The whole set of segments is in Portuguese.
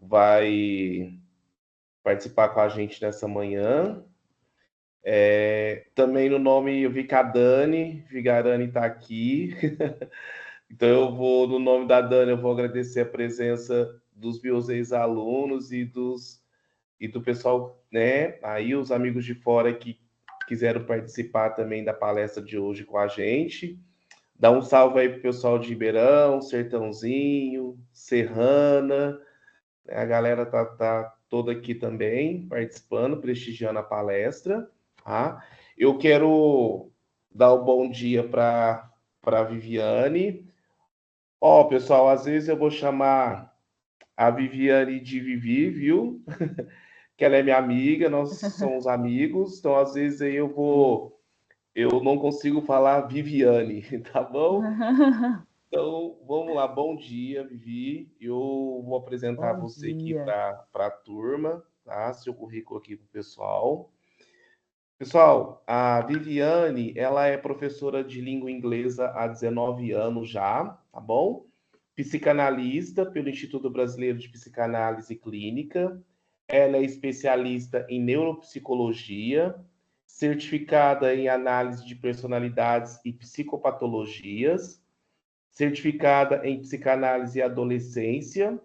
vai participar com a gente nessa manhã. Também no nome, eu vi que a Dani Vigarani está aqui. Então, no nome da Dani, eu vou agradecer a presença dos meus ex-alunos e do pessoal, né? Aí, os amigos de fora que quiseram participar também da palestra de hoje com a gente. Dá um salve aí pro pessoal de Ribeirão, Sertãozinho, Serrana. A galera tá toda aqui também participando, prestigiando a palestra. Tá? Eu quero dar o bom dia para Viviane. Ó, pessoal, às vezes eu vou chamar a Viviane de Vivi, viu? Que ela é minha amiga, nós somos amigos, então às vezes aí eu não consigo falar Viviane, tá bom? Então, vamos lá, bom dia, Vivi. Eu vou apresentar Bom você aqui dia. para a turma, tá? Seu currículo aqui para o pessoal. Pessoal, a Viviane, ela é professora de língua inglesa há 19 anos já, tá bom? Psicanalista pelo Instituto Brasileiro de Psicanálise Clínica. Ela é especialista em neuropsicologia, certificada em análise de personalidades e psicopatologias, certificada em psicanálise e adolescência,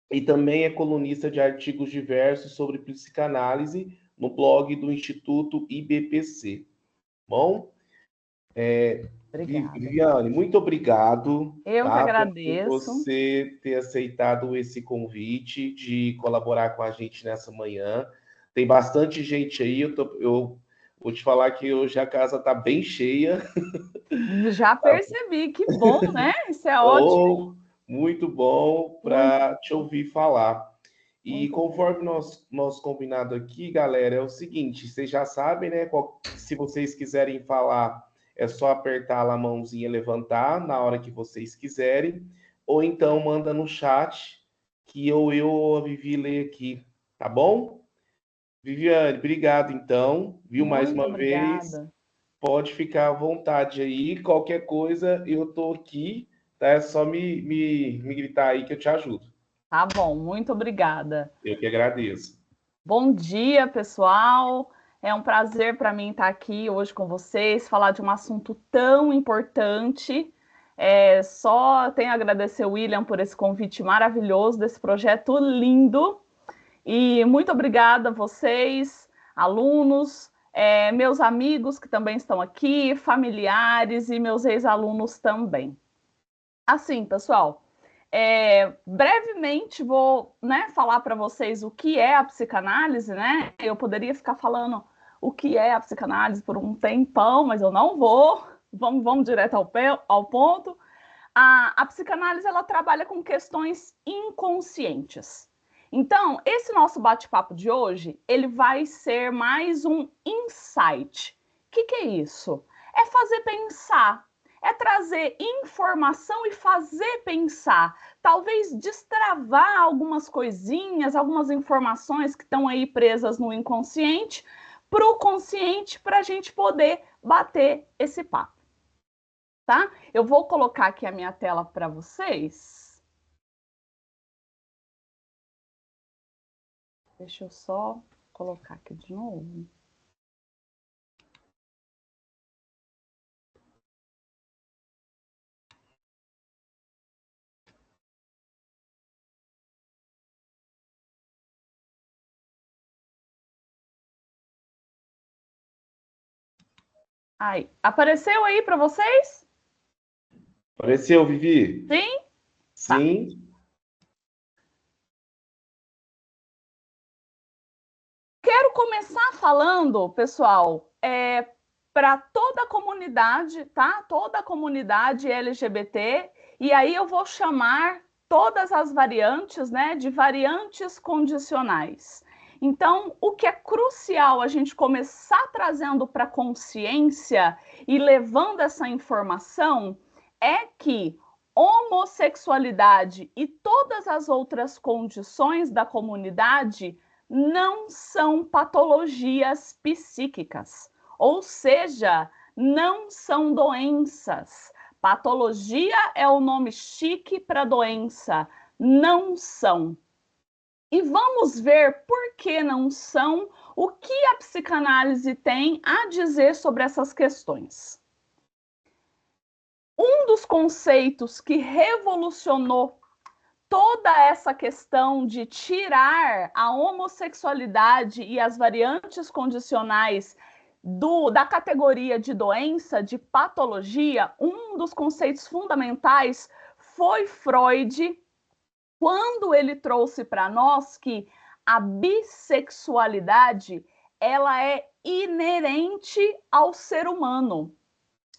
e também é colunista de artigos diversos sobre psicanálise no blog do Instituto IBPC. Bom, Obrigada. Viviane, muito obrigado, Eu que tá, por agradeço. você ter aceitado esse convite de colaborar com a gente nessa manhã. Tem bastante gente aí, eu vou te falar que hoje a casa está bem cheia. Já percebi, que bom, né? Isso é ótimo. Oh, muito bom Muito, para te ouvir falar. E muito bom. conforme nós combinado aqui, galera, é o seguinte, vocês já sabem, né? Se vocês quiserem falar, é só apertar lá a mãozinha e levantar na hora que vocês quiserem, ou então manda no chat que eu ou a Vivi lê aqui, tá bom? Viviane, obrigado então, viu mais Muito uma vez. obrigada. Pode ficar à vontade aí. Qualquer coisa, eu tô aqui, tá? É só me gritar aí que eu te ajudo. Tá bom, muito obrigada. Eu que agradeço. Bom dia, pessoal. É um prazer para mim estar aqui hoje com vocês, falar de um assunto tão importante. Só tenho a agradecer o William por esse convite maravilhoso, desse projeto lindo. E muito obrigada a vocês, alunos, meus amigos que também estão aqui, familiares e meus ex-alunos também. Assim, pessoal, brevemente vou, né, falar para vocês o que é a psicanálise, né? Eu poderia ficar falando o que é a psicanálise por um tempão, mas eu não vou. Vamos direto ao ponto. A psicanálise ela trabalha com questões inconscientes. Então, esse nosso bate-papo de hoje, ele vai ser mais um insight. O que é isso? É fazer pensar, é trazer informação e fazer pensar. Talvez destravar algumas coisinhas, algumas informações que estão aí presas no inconsciente, para o consciente, para a gente poder bater esse papo. Tá? Eu vou colocar aqui a minha tela para vocês. Deixa eu só colocar aqui de novo. Aí, apareceu aí para vocês? Apareceu, Vivi? Sim? Tá. Sim. Quero começar falando, pessoal, para toda a comunidade, tá? Toda a comunidade LGBT, e aí eu vou chamar todas as variantes, né, de variantes condicionais. Então, o que é crucial a gente começar trazendo para a consciência e levando essa informação é que homossexualidade e todas as outras condições da comunidade não são patologias psíquicas, ou seja, não são doenças. Patologia é o nome chique para doença, não são. e vamos ver por que não são, o que a psicanálise tem a dizer sobre essas questões. Um dos conceitos que revolucionou toda essa questão de tirar a homossexualidade e as variantes condicionais da categoria de doença, de patologia, um dos conceitos fundamentais foi Freud, quando ele trouxe para nós que a bissexualidade ela é inerente ao ser humano.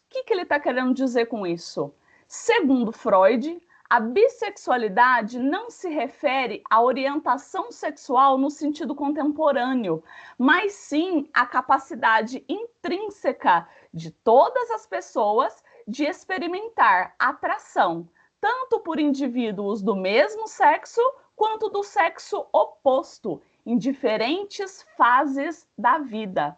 O que ele está querendo dizer com isso? Segundo Freud, a bissexualidade não se refere à orientação sexual no sentido contemporâneo, mas sim à capacidade intrínseca de todas as pessoas de experimentar atração, tanto por indivíduos do mesmo sexo quanto do sexo oposto, em diferentes fases da vida.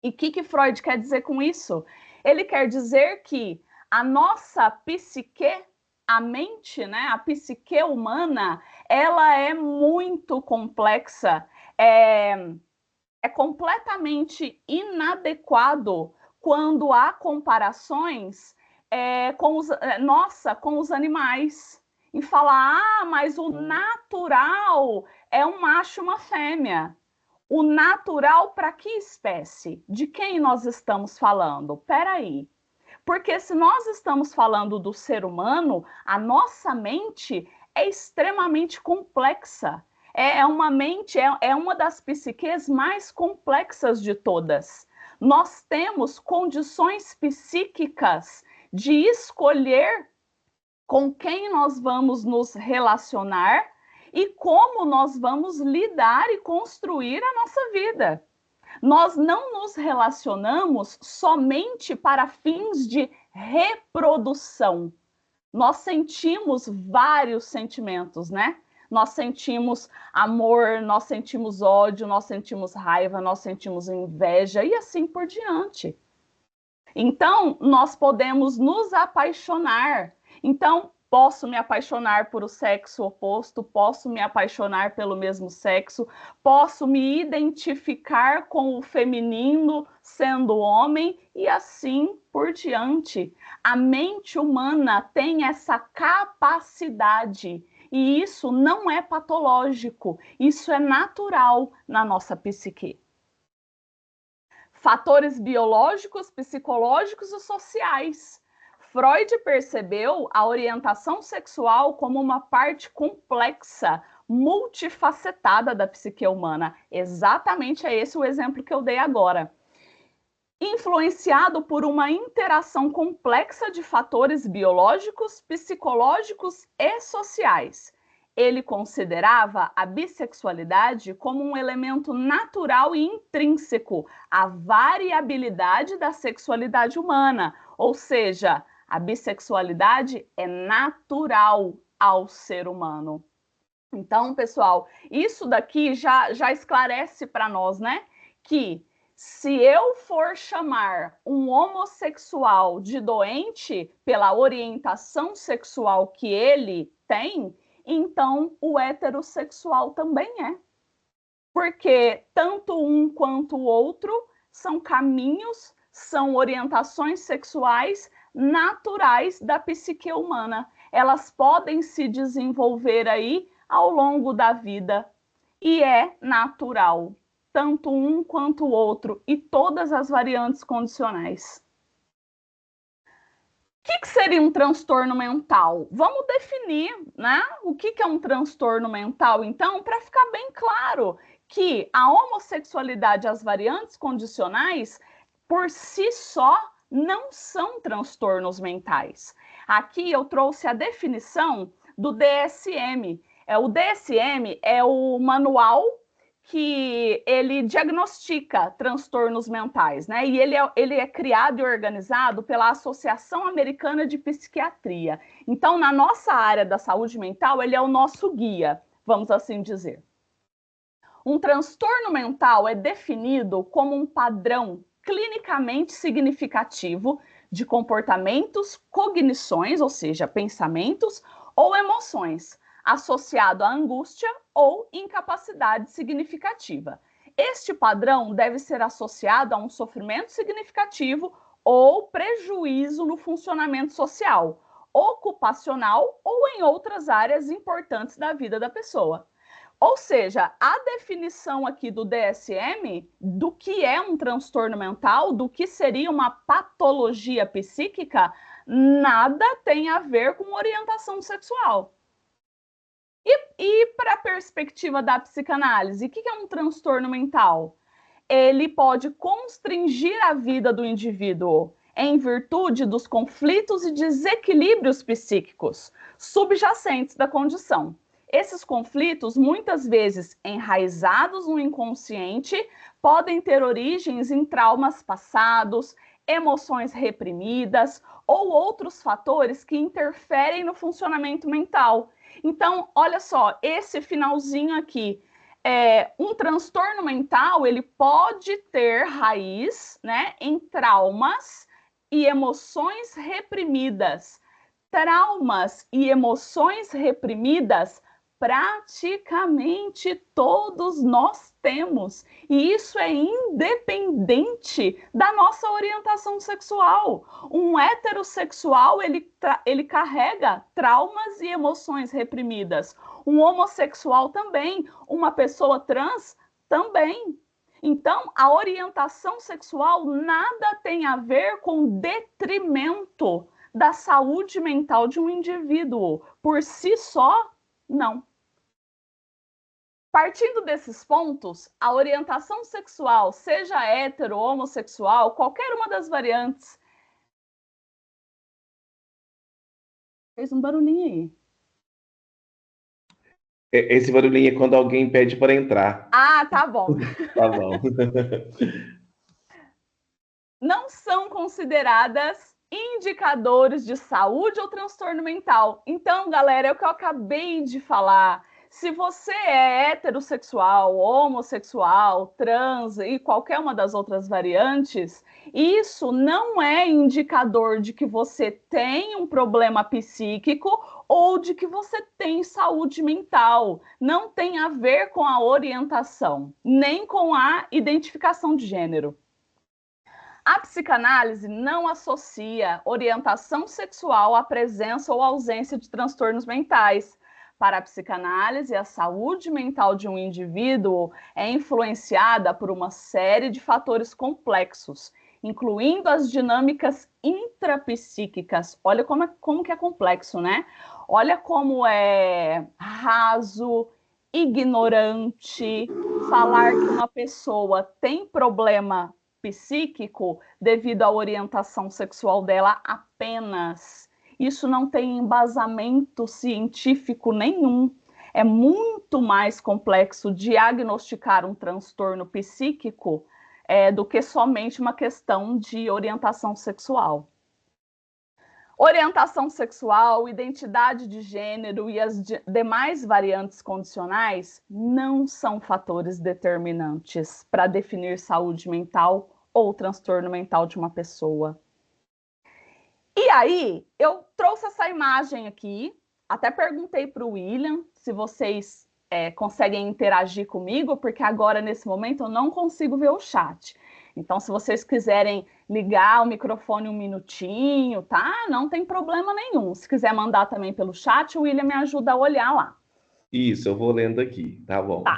E o que Freud quer dizer com isso? Ele quer dizer que a nossa psique, a mente, né, a psique humana, ela é muito complexa, é completamente inadequado quando há comparações com os animais. E falar, mas o natural é um macho e uma fêmea. O natural para que espécie? De quem nós estamos falando? Peraí. Porque se nós estamos falando do ser humano, a nossa mente é extremamente complexa. É uma mente, é uma das psiques mais complexas de todas. Nós temos condições psíquicas de escolher com quem nós vamos nos relacionar e como nós vamos lidar e construir a nossa vida. Nós não nos relacionamos somente para fins de reprodução. Nós sentimos vários sentimentos, né? Nós sentimos amor, nós sentimos ódio, nós sentimos raiva, nós sentimos inveja e assim por diante. Então, nós podemos nos apaixonar. Então, posso me apaixonar por o sexo oposto, posso me apaixonar pelo mesmo sexo, posso me identificar com o feminino sendo homem e assim por diante. A mente humana tem essa capacidade e isso não é patológico, isso é natural na nossa psique. Fatores biológicos, psicológicos e sociais. Freud percebeu a orientação sexual como uma parte complexa, multifacetada da psique humana. Exatamente é esse o exemplo que eu dei agora. Influenciado por uma interação complexa de fatores biológicos, psicológicos e sociais. Ele considerava a bissexualidade como um elemento natural e intrínseco à variabilidade da sexualidade humana, ou seja, a bissexualidade é natural ao ser humano. Então, pessoal, isso daqui já esclarece para nós, né? Que se eu for chamar um homossexual de doente pela orientação sexual que ele tem, então o heterossexual também é. Porque tanto um quanto o outro são caminhos, são orientações sexuais naturais da psique humana. Elas podem se desenvolver aí ao longo da vida e é natural, tanto um quanto o outro e todas as variantes condicionais. O que seria um transtorno mental? Vamos definir, né? O que é um transtorno mental, então, para ficar bem claro que a homossexualidade e as variantes condicionais, por si só, não são transtornos mentais. Aqui eu trouxe a definição do DSM. O DSM é o manual que ele diagnostica transtornos mentais, né? E ele é criado e organizado pela Associação Americana de Psiquiatria. Então, na nossa área da saúde mental, ele é o nosso guia, vamos assim dizer. Um transtorno mental é definido como um padrão clinicamente significativo de comportamentos, cognições, ou seja, pensamentos ou emoções, associado à angústia ou incapacidade significativa. Este padrão deve ser associado a um sofrimento significativo ou prejuízo no funcionamento social, ocupacional ou em outras áreas importantes da vida da pessoa. Ou seja, a definição aqui do DSM do que é um transtorno mental, do que seria uma patologia psíquica, nada tem a ver com orientação sexual. E para a perspectiva da psicanálise, o que é um transtorno mental? Ele pode constringir a vida do indivíduo em virtude dos conflitos e desequilíbrios psíquicos subjacentes da condição. Esses conflitos, muitas vezes enraizados no inconsciente, podem ter origens em traumas passados, emoções reprimidas ou outros fatores que interferem no funcionamento mental. Então, olha só, esse finalzinho aqui, um transtorno mental, ele pode ter raiz, né, em traumas e emoções reprimidas. Traumas e emoções reprimidas, praticamente todos nós temos. E isso é independente da nossa orientação sexual. Um heterossexual, ele carrega traumas e emoções reprimidas. Um homossexual também. Uma pessoa trans também. Então, a orientação sexual nada tem a ver com detrimento da saúde mental de um indivíduo. Por si só, não. Partindo desses pontos, a orientação sexual, seja hétero, homossexual, qualquer uma das variantes. Fez um barulhinho aí. Esse barulhinho é quando alguém pede para entrar. Ah, tá bom. Tá bom. Não são consideradas indicadores de saúde ou transtorno mental. Então, galera, é o que eu acabei de falar. Se você é heterossexual, homossexual, trans e qualquer uma das outras variantes, isso não é indicador de que você tem um problema psíquico ou de que você tem saúde mental. Não tem a ver com a orientação, nem com a identificação de gênero. A psicanálise não associa orientação sexual à presença ou ausência de transtornos mentais. Para a psicanálise, a saúde mental de um indivíduo é influenciada por uma série de fatores complexos, incluindo as dinâmicas intrapsíquicas. Olha como que é complexo, né? Olha como é raso, ignorante, falar que uma pessoa tem problema psíquico devido à orientação sexual dela apenas. Isso não tem embasamento científico nenhum. É muito mais complexo diagnosticar um transtorno psíquico do que somente uma questão de orientação sexual. Orientação sexual, identidade de gênero e as demais variantes condicionais não são fatores determinantes para definir saúde mental ou transtorno mental de uma pessoa. E aí, eu trouxe essa imagem aqui, até perguntei para o William se vocês conseguem interagir comigo, porque agora, nesse momento, eu não consigo ver o chat. Então, se vocês quiserem ligar o microfone um minutinho, tá? Não tem problema nenhum. Se quiser mandar também pelo chat, o William me ajuda a olhar lá. Isso, eu vou lendo aqui, tá bom. Tá.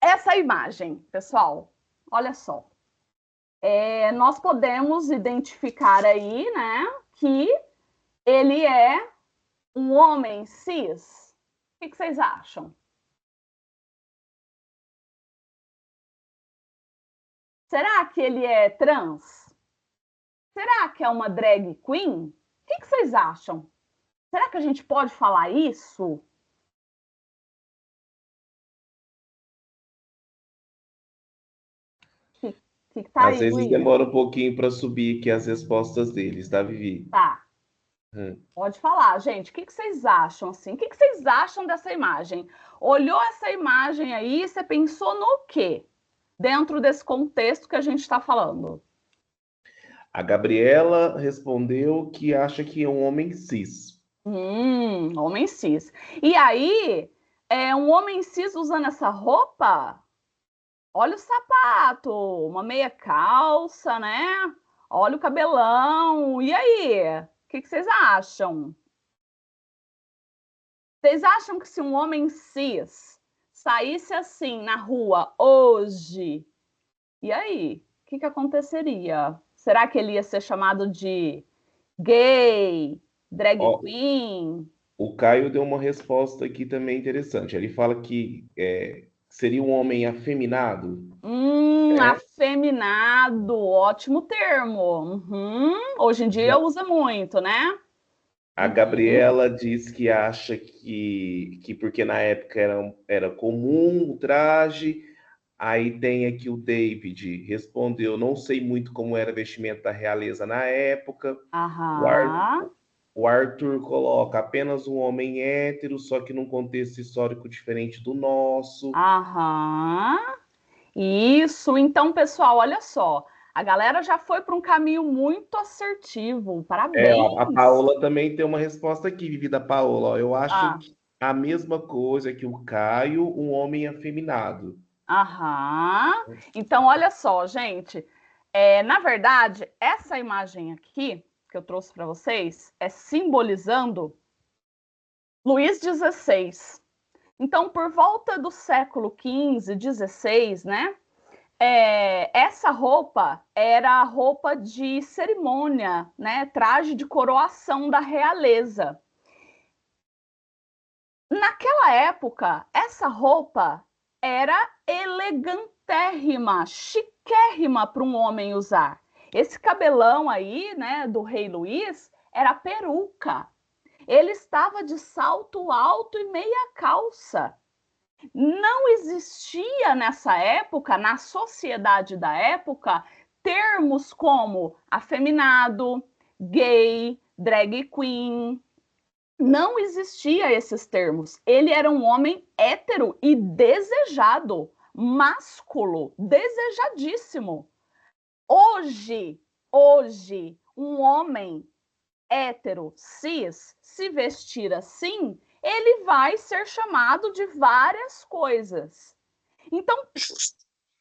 Essa imagem, pessoal, olha só. Nós podemos identificar aí, né, que ele é um homem cis. O que vocês acham? Será que ele é trans? Será que é uma drag queen? O que vocês acham? Será que a gente pode falar isso? Que tá Às aí, vezes William? demora um pouquinho para subir aqui as respostas deles, tá, Vivi? Tá. Pode falar, gente. O que vocês acham, assim? O que vocês acham dessa imagem? Olhou essa imagem aí, você pensou no quê? Dentro desse contexto que a gente está falando. A Gabriela respondeu que acha que é um homem cis. Homem cis. E aí, um homem cis usando essa roupa, olha o sapato, uma meia calça, né? Olha o cabelão. E aí? O que vocês acham? Vocês acham que se um homem cis saísse assim na rua hoje, e aí? O que aconteceria? Será que ele ia ser chamado de gay, drag Ó, queen? o Caio deu uma resposta aqui também interessante. Ele fala que seria um homem afeminado. Afeminado, ótimo termo. Hoje em dia Já usa muito, né? a Uhum. Gabriela diz que acha que porque na época era comum o traje. Aí tem aqui o David, respondeu, não sei muito como era a vestimenta da realeza na época. O, Ar, Aham, o Arthur coloca apenas um homem hétero, só que num contexto histórico diferente do nosso. aham. Isso. Então, pessoal, olha só. A galera já foi para um caminho muito assertivo. A Parabéns. Paola também tem uma resposta aqui, Vivi da Paola. Ó, eu acho Ah, que a mesma coisa que o Caio, um homem afeminado. aham. Então, olha só, gente. Na verdade, essa imagem aqui que eu trouxe para vocês é simbolizando Luís XVI. Então, por volta do século XV, XVI, né? Essa roupa era a roupa de cerimônia, né? Traje de coroação da realeza. Naquela época, essa roupa era elegantérrima, chiquérrima para um homem usar. Esse cabelão aí, né, do rei Luís, era peruca. Ele estava de salto alto e meia calça. Não existia nessa época, na sociedade da época, termos como afeminado, gay, drag queen. Não existia esses termos. Ele era um homem hétero e desejado, másculo, desejadíssimo. Hoje, um homem hétero, cis, se vestir assim, ele vai ser chamado de várias coisas. Então,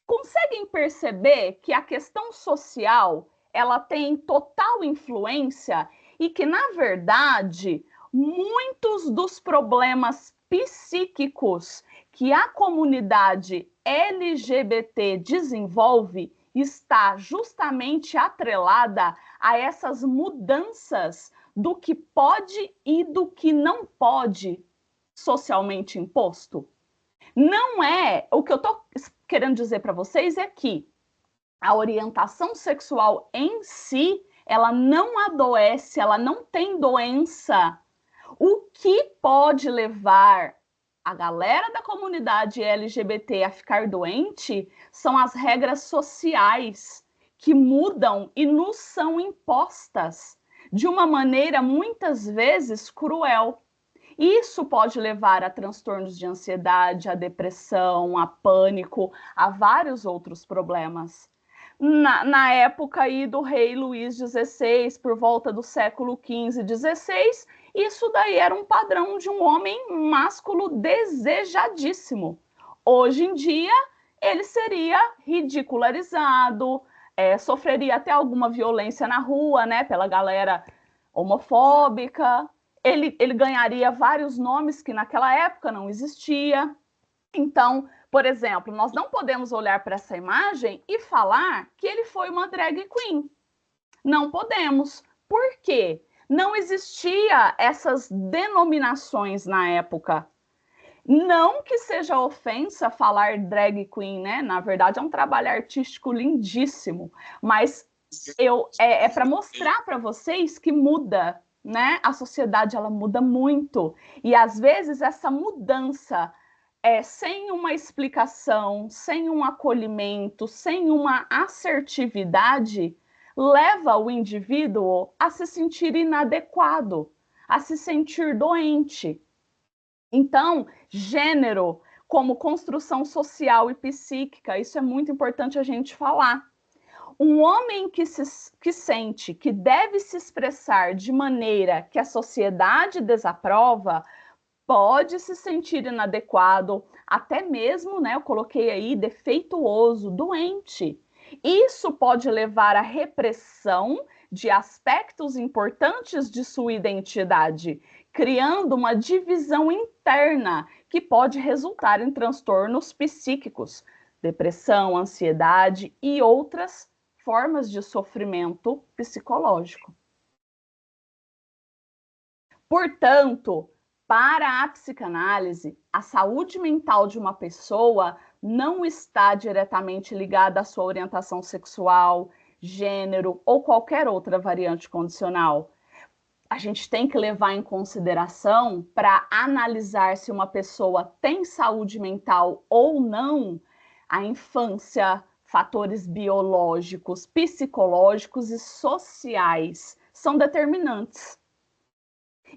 conseguem perceber que a questão social ela tem total influência e que, na verdade, muitos dos problemas psíquicos que a comunidade LGBT desenvolve está justamente atrelada a essas mudanças do que pode e do que não pode socialmente imposto? Não é. O que eu estou querendo dizer para vocês é que a orientação sexual em si, ela não adoece, ela não tem doença. O que pode levar a galera da comunidade LGBT a ficar doente são as regras sociais que mudam e nos são impostas de uma maneira muitas vezes cruel. Isso pode levar a transtornos de ansiedade, a depressão, a pânico, a vários outros problemas. Na época aí do rei Luís XVI, por volta do século XV, XVI, isso daí era um padrão de um homem másculo desejadíssimo. Hoje em dia, ele seria ridicularizado, sofreria até alguma violência na rua, né, pela galera homofóbica. Ele ganharia vários nomes que naquela época não existia. Então, por exemplo, nós não podemos olhar para essa imagem e falar que ele foi uma drag queen. Não podemos. Por quê? Não existia essas denominações na época. Não que seja ofensa falar drag queen, né? Na verdade, é um trabalho artístico lindíssimo, mas é para mostrar para vocês que muda, né? A sociedade ela muda muito e às vezes essa mudança sem uma explicação, sem um acolhimento, sem uma assertividade, leva o indivíduo a se sentir inadequado, a se sentir doente. Então, gênero como construção social e psíquica, isso é muito importante a gente falar. Um homem que sente que deve se expressar de maneira que a sociedade desaprova pode se sentir inadequado, até mesmo, né, eu coloquei aí, defeituoso, doente. Isso pode levar à repressão de aspectos importantes de sua identidade, criando uma divisão interna que pode resultar em transtornos psíquicos, depressão, ansiedade e outras formas de sofrimento psicológico. Portanto, para a psicanálise, a saúde mental de uma pessoa não está diretamente ligada à sua orientação sexual, gênero ou qualquer outra variante condicional. A gente tem que levar em consideração, para analisar se uma pessoa tem saúde mental ou não, a infância, fatores biológicos, psicológicos e sociais são determinantes.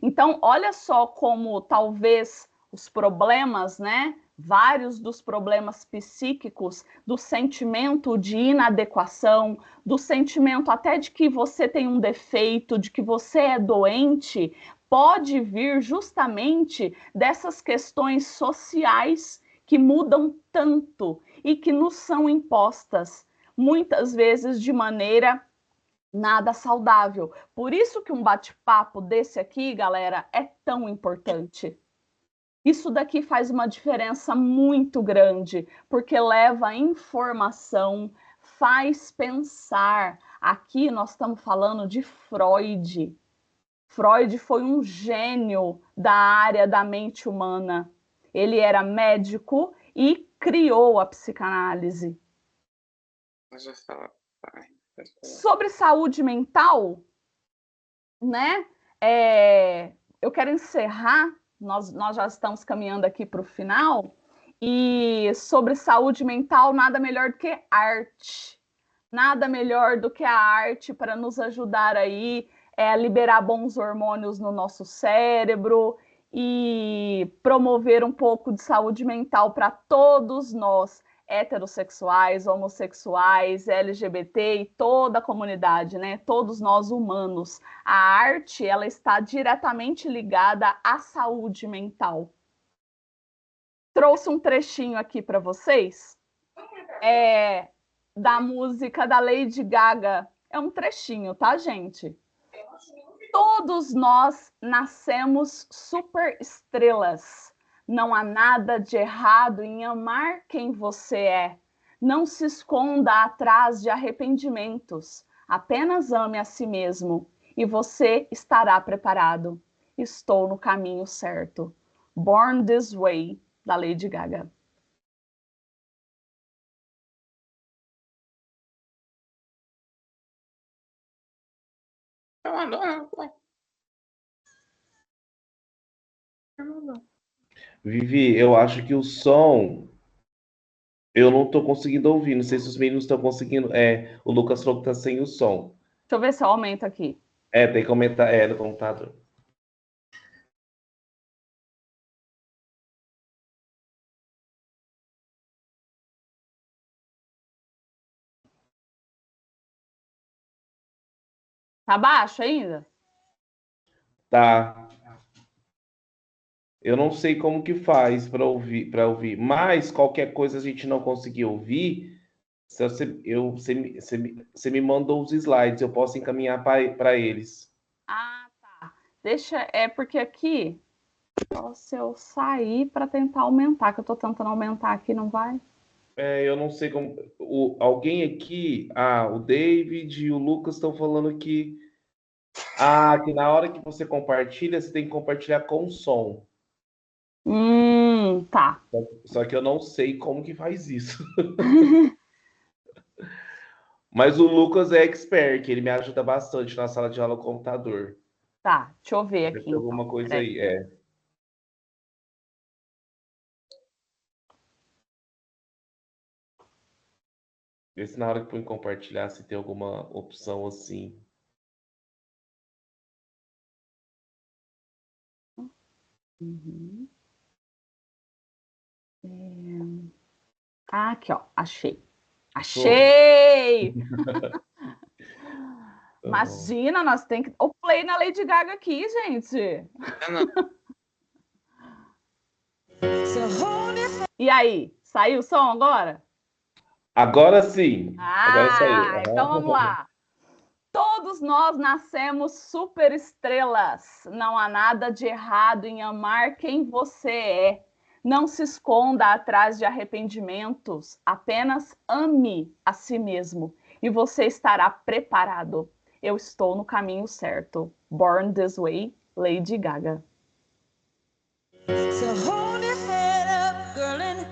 Então, olha só como talvez os problemas, né? Vários dos problemas psíquicos, do sentimento de inadequação, do sentimento até de que você tem um defeito, de que você é doente, pode vir justamente dessas questões sociais que mudam tanto e que nos são impostas, muitas vezes de maneira nada saudável. Por isso que um bate-papo desse aqui, galera, é tão importante. Isso daqui faz uma diferença muito grande, porque leva informação, faz pensar. Aqui nós estamos falando de Freud. Freud foi um gênio da área da mente humana. Ele era médico e criou a psicanálise. Sobre saúde mental, né? Eu quero encerrar, nós já estamos caminhando aqui para o final, e sobre saúde mental, nada melhor do que arte. Nada melhor do que a arte para nos ajudar aí a liberar bons hormônios no nosso cérebro e promover um pouco de saúde mental para todos nós, heterossexuais, homossexuais, LGBT e toda a comunidade, né? Todos nós humanos. A arte, ela está diretamente ligada à saúde mental. Trouxe um trechinho aqui para vocês, da música da Lady Gaga. É um trechinho, tá, gente? Todos nós nascemos super estrelas. Não há nada de errado em amar quem você é. Não se esconda atrás de arrependimentos. Apenas ame a si mesmo e você estará preparado. Estou no caminho certo. Born This Way, da Lady Gaga. Vivi, eu acho que o som eu não tô conseguindo ouvir. Não sei se os meninos estão conseguindo. O Lucas falou que tá sem o som. Deixa eu ver se eu aumento aqui. Tem que comentar, no computador. Tá baixo ainda? Tá. Eu não sei como que faz para ouvir, mas qualquer coisa a gente não conseguir ouvir, se você me mandou os slides, eu posso encaminhar para eles. Ah, tá. Deixa, porque aqui, só se eu sair para tentar aumentar, que eu tô tentando aumentar aqui, não vai? Eu não sei como. Alguém aqui, o David e o Lucas estão falando que na hora que você compartilha, você tem que compartilhar com som. Tá. Só que eu não sei como que faz isso. Mas o Lucas é expert, ele me ajuda bastante na sala de aula com o computador. Tá, deixa eu ver Deve aqui ter então. alguma coisa Peraí. aí, Vê se na hora que põe compartilhar, se tem alguma opção assim. Uhum. Aqui, ó, achei. Achei! Tá bom. Imagina, nós temos que... O play na Lady Gaga aqui, gente. E aí, saiu o som agora? Agora sim. Agora saiu. Ah, então vamos lá. Todos nós nascemos superestrelas. Não há nada de errado em amar quem você é. Não se esconda atrás de arrependimentos. Apenas ame a si mesmo e você estará preparado. Eu estou no caminho certo. Born This Way, Lady Gaga. So hold your head up, girl, and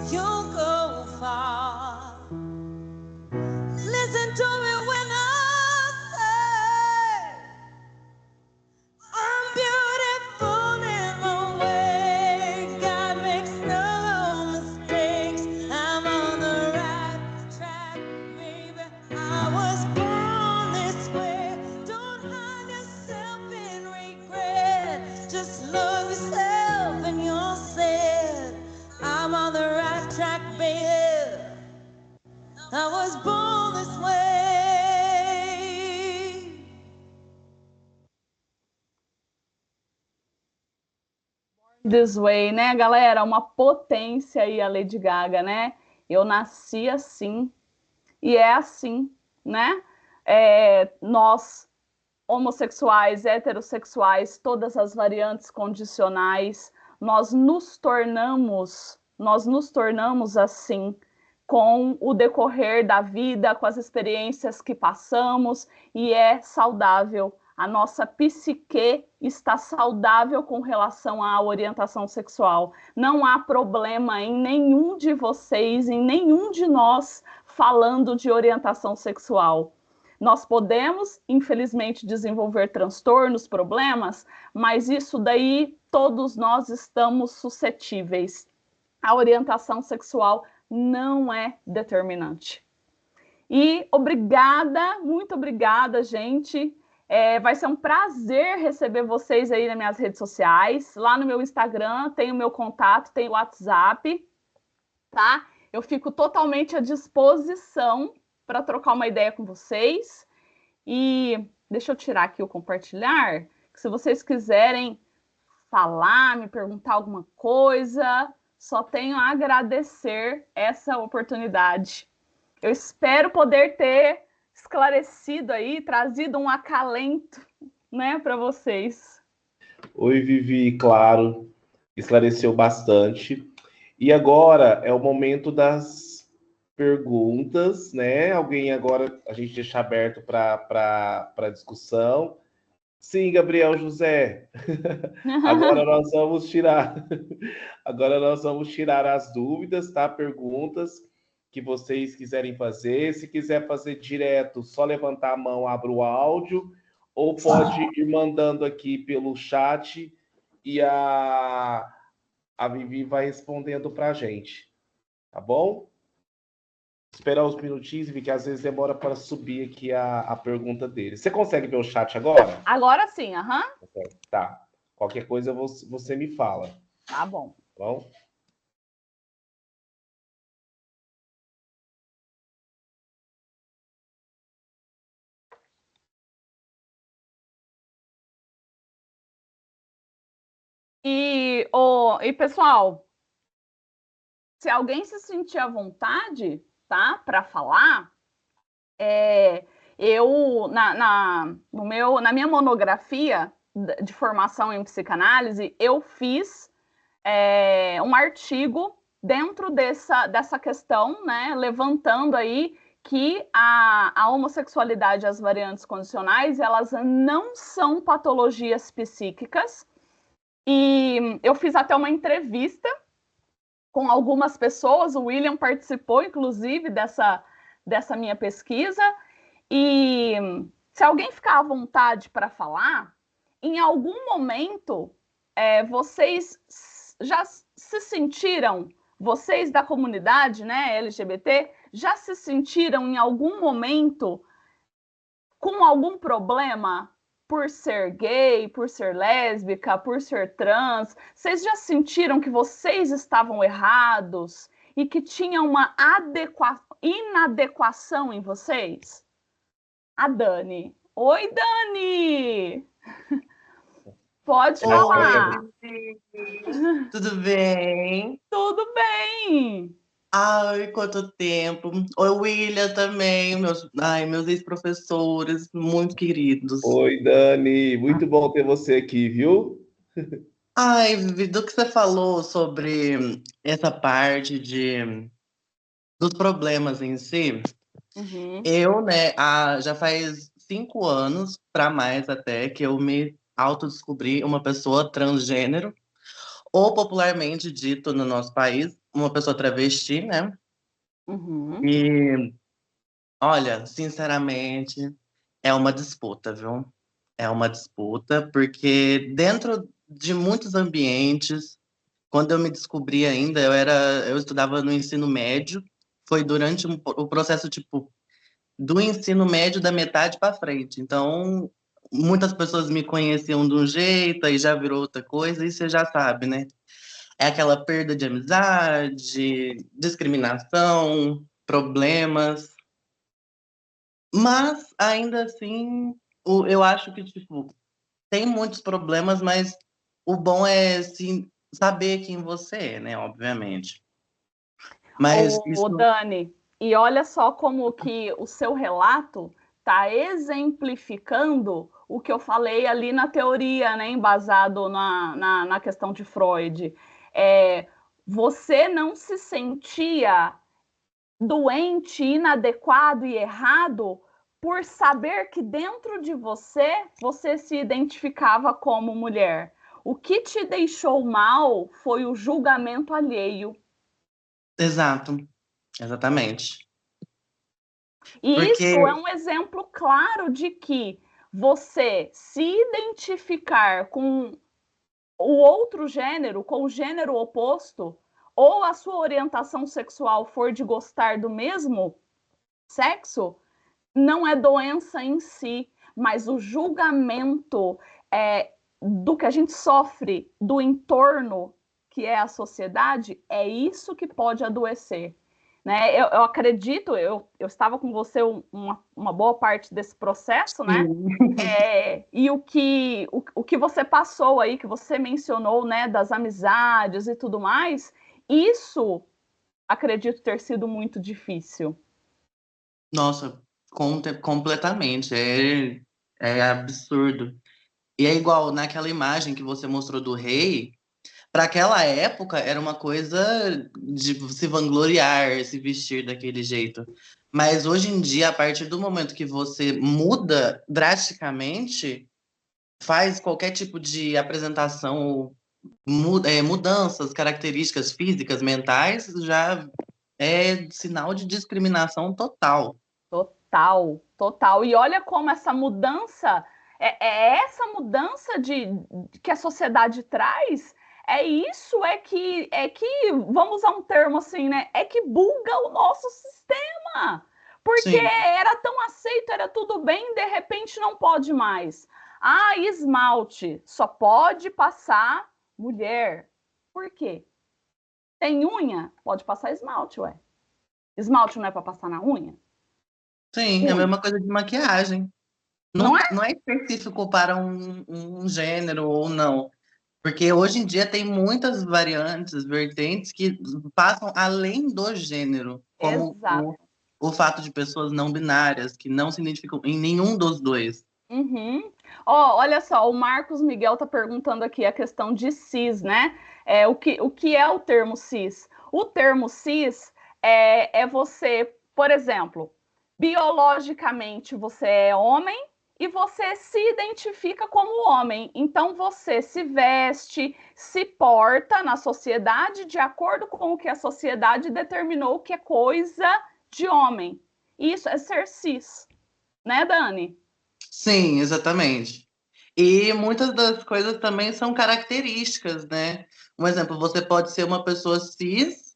you'll go far. Listen to me when I say I'm beautiful in my way. God makes no mistakes. I'm on the right track, baby. I was born this way. Don't hide yourself in regret. Just love yourself and you're said I'm on the right track, baby. I was born this way. This Way, né, galera? Uma potência aí a Lady Gaga, né? Eu nasci assim e é assim, né? Nós, homossexuais, heterossexuais, todas as variantes condicionais, nós nos tornamos assim com o decorrer da vida, com as experiências que passamos, e é saudável. A nossa psique está saudável com relação à orientação sexual. Não há problema em nenhum de vocês, em nenhum de nós, falando de orientação sexual. Nós podemos, infelizmente, desenvolver transtornos, problemas, mas isso daí todos nós estamos suscetíveis. A orientação sexual não é determinante. E obrigada, muito obrigada, gente. Vai ser um prazer receber vocês aí nas minhas redes sociais. Lá no meu Instagram tem o meu contato, tem o WhatsApp, tá? Eu fico totalmente à disposição para trocar uma ideia com vocês. E deixa eu tirar aqui o compartilhar, que se vocês quiserem falar, me perguntar alguma coisa, só tenho a agradecer essa oportunidade. Eu espero poder ter esclarecido aí, trazido um acalento, né, para vocês. Oi, Vivi, claro, esclareceu bastante. E agora é o momento das perguntas, né? Alguém agora, a gente deixa aberto para discussão. Sim, Gabriel José. Agora nós vamos tirar. Agora nós vamos tirar as dúvidas, tá? Perguntas que vocês quiserem fazer. Se quiser fazer direto, só levantar a mão, abre o áudio, ou pode ir mandando aqui pelo chat e a Vivi vai respondendo para a gente, tá bom? Esperar uns minutinhos, Vivi, que às vezes demora para subir aqui a pergunta dele. Você consegue ver o chat agora? Agora sim, aham. Tá. Qualquer coisa você me fala. Tá bom. Bom? E pessoal, se alguém se sentir à vontade, tá, para falar, eu na minha monografia de formação em psicanálise, eu fiz um artigo dentro dessa questão, né, levantando aí que a homossexualidade e as variantes condicionais, elas não são patologias psíquicas. E eu fiz até uma entrevista com algumas pessoas, o William participou, inclusive, dessa minha pesquisa, e se alguém ficar à vontade para falar, em algum momento, vocês já se sentiram, vocês da comunidade, né, LGBT, já se sentiram em algum momento com algum problema por ser gay, por ser lésbica, por ser trans? Vocês já sentiram que vocês estavam errados e que tinha uma inadequação em vocês? A Dani. Oi, Dani! Pode falar. Oi, tudo bem? Tudo bem. Ai, quanto tempo. Oi, William também, meus ex-professores, muito queridos. Oi, Dani. Muito bom ter você aqui, viu? Ai, Vivi, do que você falou sobre essa parte dos problemas em si, Uhum. eu, né, já faz 5 anos, para mais até, que eu me autodescobri uma pessoa transgênero, ou popularmente dito no nosso país, uma pessoa travesti, né? Uhum. E olha, sinceramente, é uma disputa, viu? É uma disputa, porque dentro de muitos ambientes, quando eu me descobri ainda, eu estudava no ensino médio, foi durante o processo, tipo, do ensino médio da metade para frente. Então, muitas pessoas me conheciam de um jeito, aí já virou outra coisa, e você já sabe, né? É aquela perda de amizade, discriminação, problemas. Mas, ainda assim, eu acho que, tipo, tem muitos problemas, mas o bom é, sim, saber quem você é, né? Obviamente. Mas Ô, isso, Dani, e olha só como que o seu relato está exemplificando o que eu falei ali na teoria, né, embasado na questão de Freud. Você não se sentia doente, inadequado e errado por saber que dentro de você se identificava como mulher. O que te deixou mal foi o julgamento alheio. exato, exatamente. E isso é Porque, um exemplo claro de que você se identificar com o outro gênero, com o gênero oposto, ou a sua orientação sexual for de gostar do mesmo sexo, não é doença em si, mas o julgamento do que a gente sofre do entorno, que é a sociedade, é isso que pode adoecer. Né? Eu acredito, eu estava com você uma boa parte desse processo, né? E o que você passou aí, que você mencionou, né, das amizades e tudo mais, isso acredito ter sido muito difícil. nossa, completamente. É absurdo. E é igual naquela imagem que você mostrou do rei. Para aquela época era uma coisa de se vangloriar, se vestir daquele jeito. Mas hoje em dia, a partir do momento que você muda drasticamente, faz qualquer tipo de apresentação, mudanças, características físicas, mentais, já é sinal de discriminação total. Total, total. E olha como essa mudança, essa mudança que a sociedade traz, vamos usar um termo assim, né? É que buga o nosso sistema. Porque Sim, era tão aceito, era tudo bem, de repente não pode mais. Ah, esmalte, só pode passar mulher. Por quê? Tem unha? Pode passar esmalte, ué. Esmalte não é para passar na unha? sim, é a Unha, mesma coisa de maquiagem. não Não, é? não é específico para um gênero ou não. Porque hoje em dia tem muitas variantes, vertentes que passam além do gênero, como Exato. o fato de pessoas não binárias, que não se identificam em nenhum dos dois. Uhum. Olha só, o Marcos Miguel está perguntando aqui a questão de cis, né? O que é o termo cis? O termo cis é você, por exemplo, biologicamente você é homem e você se identifica como homem. Então você se veste, se porta na sociedade de acordo com o que a sociedade determinou que é coisa de homem. Isso é ser cis, né, Dani? Sim, exatamente. E muitas das coisas também são características, né? Um exemplo, você pode ser uma pessoa cis,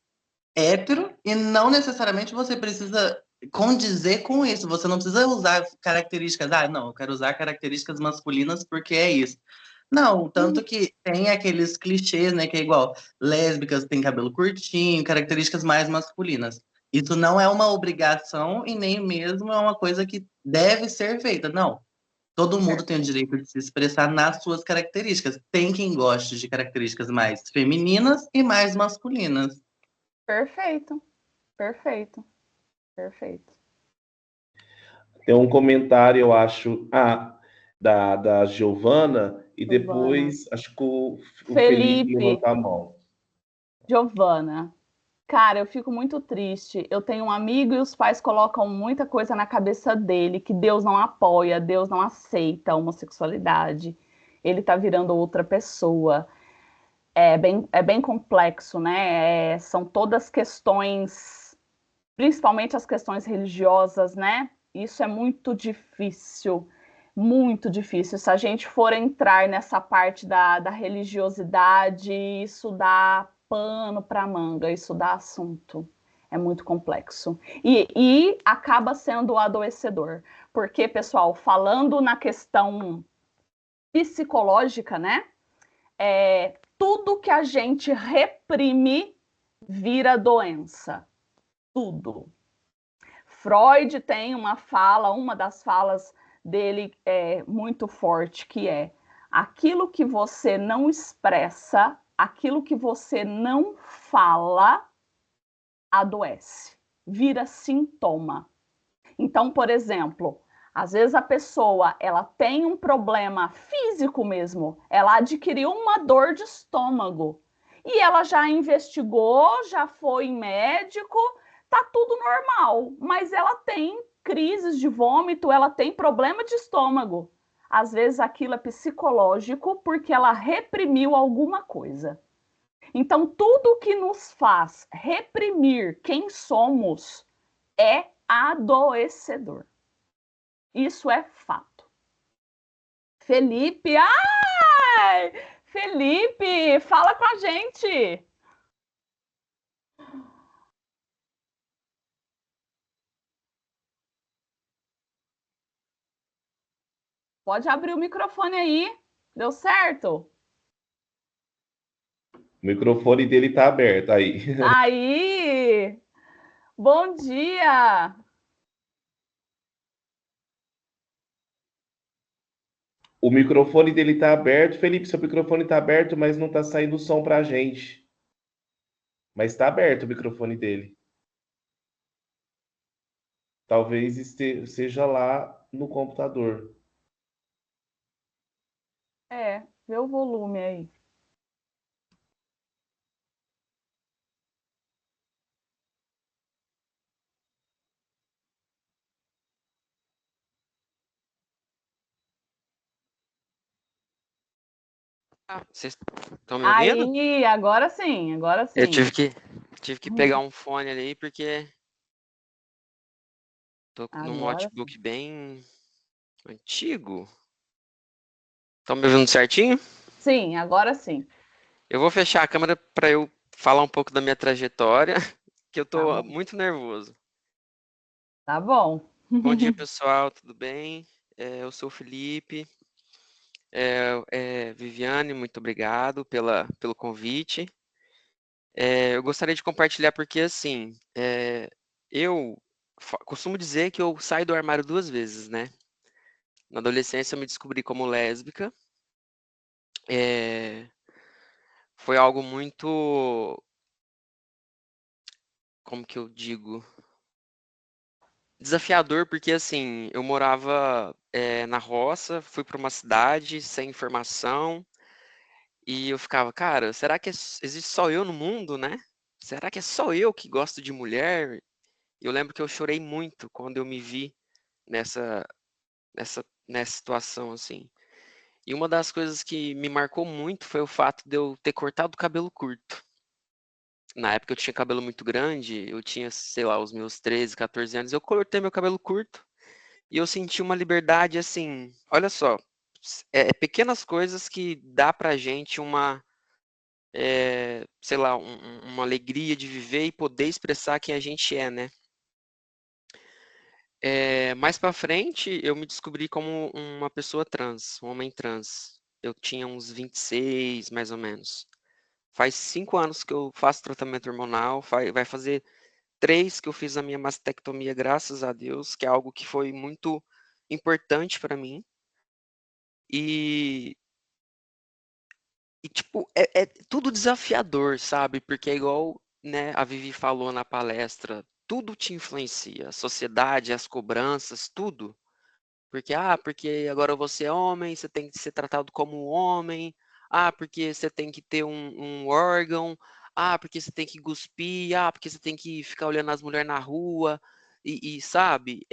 hétero, e não necessariamente você precisa condizer com isso. Você não precisa usar características, não, eu quero usar características masculinas porque é isso. Não, tanto que tem aqueles clichês, né? Que é igual, lésbicas têm cabelo curtinho, características mais masculinas. Isso não é uma obrigação e nem mesmo é uma coisa que deve ser feita. Não. Todo mundo tem o direito de se expressar nas suas características. Tem quem goste de características mais femininas e mais masculinas. Perfeito, perfeito, perfeito. Tem um comentário, eu acho, da Giovana, e Giovana. depois acho que o Felipe levantou a mão. Giovana, cara, eu fico muito triste. Eu tenho um amigo e os pais colocam muita coisa na cabeça dele, que Deus não apoia, Deus não aceita a homossexualidade. Ele tá virando outra pessoa. É bem complexo, né? São todas questões, principalmente as questões religiosas, né? Isso é muito difícil, muito difícil. Se a gente for entrar nessa parte da religiosidade, isso dá pano para manga, isso dá assunto. É muito complexo. E acaba sendo adoecedor. Porque, pessoal, falando na questão psicológica, né? Tudo que a gente reprime vira doença. Tudo. Freud tem uma das falas dele é muito forte, que é: aquilo que você não expressa, aquilo que você não fala, adoece, vira sintoma. Então, por exemplo, às vezes a pessoa ela tem um problema físico mesmo, ela adquiriu uma dor de estômago e ela já investigou, já foi em médico, tá tudo normal, mas ela tem crises de vômito, ela tem problema de estômago. Às vezes aquilo é psicológico porque ela reprimiu alguma coisa. Então, tudo que nos faz reprimir quem somos é adoecedor. Isso é fato. Felipe, ai! Felipe, fala com a gente. Pode abrir o microfone aí. Deu certo? O microfone dele tá aberto aí. Aí! Bom dia! O microfone dele tá aberto. Felipe, seu microfone tá aberto, mas não tá saindo som pra gente. Mas tá aberto o microfone dele. Talvez seja lá no computador. Vê o volume aí. Vocês estão me ouvindo? Aí, agora sim, agora sim. Eu tive que pegar um fone ali porque tô num Agora notebook bem antigo. Estão me ouvindo certinho? sim, agora sim. Eu vou fechar a câmera para eu falar um pouco da minha trajetória, que eu Tá tô bom. muito nervoso. Tá bom. Bom dia, pessoal, tudo bem? Eu sou o Felipe. Viviane, muito obrigado pelo convite. Eu gostaria de compartilhar porque, assim, eu costumo dizer que eu saio do armário 2 vezes, né? Na adolescência eu me descobri como lésbica. Foi algo muito, como que eu digo? Desafiador, porque assim, eu morava na roça, fui para uma cidade sem informação, e eu ficava, cara, será que existe só eu no mundo, né? Será que é só eu que gosto de mulher? Eu lembro que eu chorei muito quando eu me vi nessa, nessa situação, assim. E uma das coisas que me marcou muito foi o fato de eu ter cortado o cabelo curto. Na época eu tinha cabelo muito grande, eu tinha, sei lá, os meus 13, 14 anos, eu cortei meu cabelo curto e eu senti uma liberdade assim, olha só, pequenas coisas que dá pra gente sei lá, uma alegria de viver e poder expressar quem a gente é, né? Mais pra frente eu me descobri como uma pessoa trans, um homem trans. eu tinha uns 26, mais ou menos. Faz 5 anos que eu faço tratamento hormonal, vai fazer 3 que eu fiz a minha mastectomia, graças a Deus, que é algo que foi muito importante para mim. E, tipo, é tudo desafiador, sabe? Porque é igual, né, a Vivi falou na palestra, tudo te influencia, a sociedade, as cobranças, tudo. Porque agora você é homem, você tem que ser tratado como um homem. Porque você tem que ter um órgão. Porque você tem que cuspir. Porque você tem que ficar olhando as mulheres na rua. Sabe?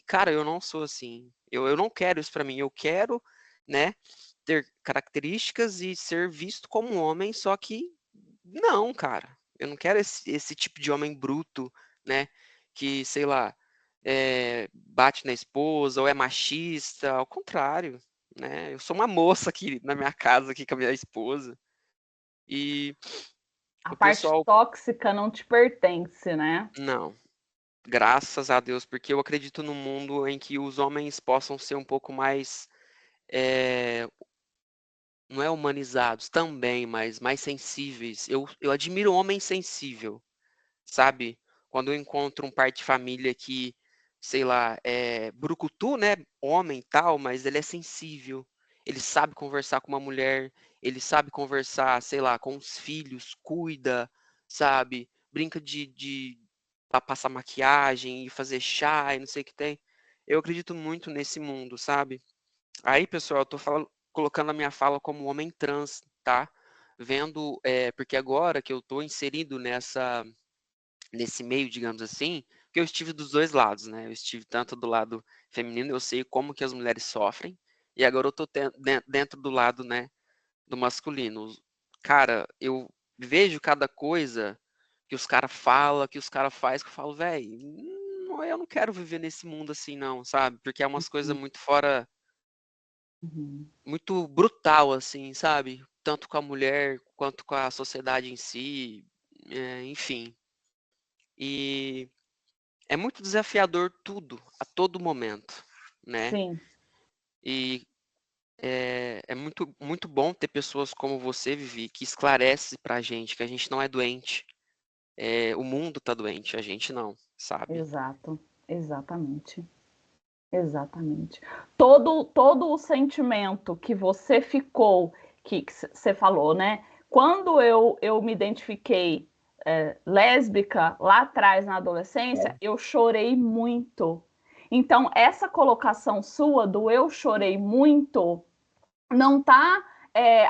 Cara, eu não sou assim. Eu não quero isso pra mim. Eu quero, né, ter características e ser visto como um homem, só que não, cara. Eu não quero esse tipo de homem bruto, né? Que, sei lá, bate na esposa ou é machista, ao contrário, né? Eu sou uma moça aqui na minha casa aqui com a minha esposa e A o parte pessoal tóxica não te pertence, né? não, graças a Deus, porque eu acredito num mundo em que os homens possam ser um pouco mais, eh, não é humanizados também, mas mais sensíveis. Eu admiro homem sensível. Sabe? Quando eu encontro um pai de família que, sei lá, é brucutu, né? Homem e tal, mas ele é sensível. Ele sabe conversar com uma mulher, ele sabe conversar, sei lá, com os filhos, cuida, sabe? Brinca de passar maquiagem e fazer chá e não sei o que tem. Eu acredito muito nesse mundo, sabe? Aí, pessoal, eu tô colocando a minha fala como homem trans, tá? Vendo, porque agora que eu tô inserido nesse meio, digamos assim, que eu estive dos dois lados, né? Eu estive tanto do lado feminino, eu sei como que as mulheres sofrem, e agora eu tô dentro do lado, né, do masculino. Cara, eu vejo cada coisa que os caras falam, que os caras fazem, que eu falo, velho, eu não quero viver nesse mundo assim, não, sabe? Porque é umas coisas muito fora, Uhum. muito brutal, assim, sabe? Tanto com a mulher quanto com a sociedade em si, enfim. E é muito desafiador tudo, a todo momento, né? Sim, E é muito, muito bom ter pessoas como você, Vivi, que esclarece pra gente que a gente não é doente. O mundo tá doente, a gente não, sabe? exato, exatamente, exatamente. Todo o sentimento que você ficou, que você falou, né? Quando eu me identifiquei lésbica lá atrás na adolescência, eu chorei muito. Então, essa colocação sua do eu chorei muito não está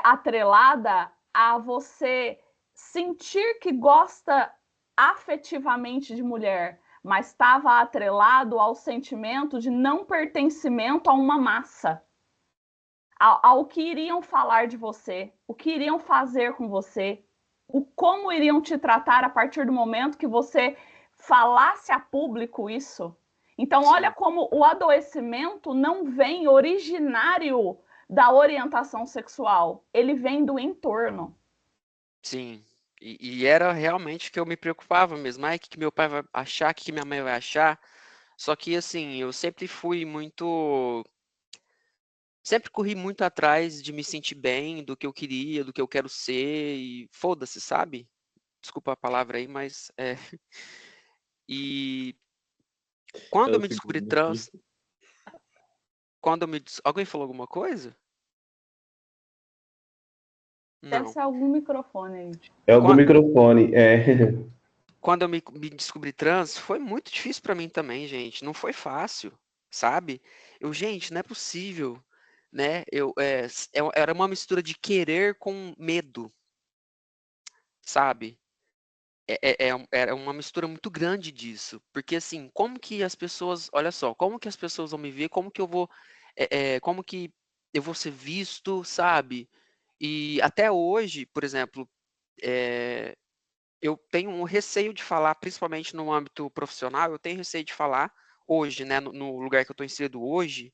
atrelada a você sentir que gosta afetivamente de mulher, mas estava atrelado ao sentimento de não pertencimento a uma massa, ao que iriam falar de você, o que iriam fazer com você, o como iriam te tratar a partir do momento que você falasse a público isso. Então, olha Sim, como o adoecimento não vem originário da orientação sexual, ele vem do entorno. sim. E era realmente que eu me preocupava mesmo. O que que meu pai vai achar, o que que minha mãe vai achar. Só que, assim, eu sempre fui muito. Sempre corri muito atrás de me sentir bem, do que eu queria, do que eu quero ser, e foda-se, sabe? Desculpa a palavra aí, mas E quando É eu o me descobri segundo aqui. trans, alguém falou alguma coisa? Deve Não. ser algum microfone aí. É o do Qua- microfone. Quando eu me descobri trans, foi muito difícil pra mim também, gente. Não foi fácil, sabe? Gente, não é possível, né? Era uma mistura de querer com medo, sabe? Era uma mistura muito grande disso. Porque assim, como que as pessoas, olha só, como que as pessoas vão me ver, como que eu vou, como que eu vou ser visto, sabe? E até hoje, por exemplo, eh, eu tenho um receio de falar, principalmente no âmbito profissional, eu tenho receio de falar hoje, né, no lugar que eu estou inserido hoje,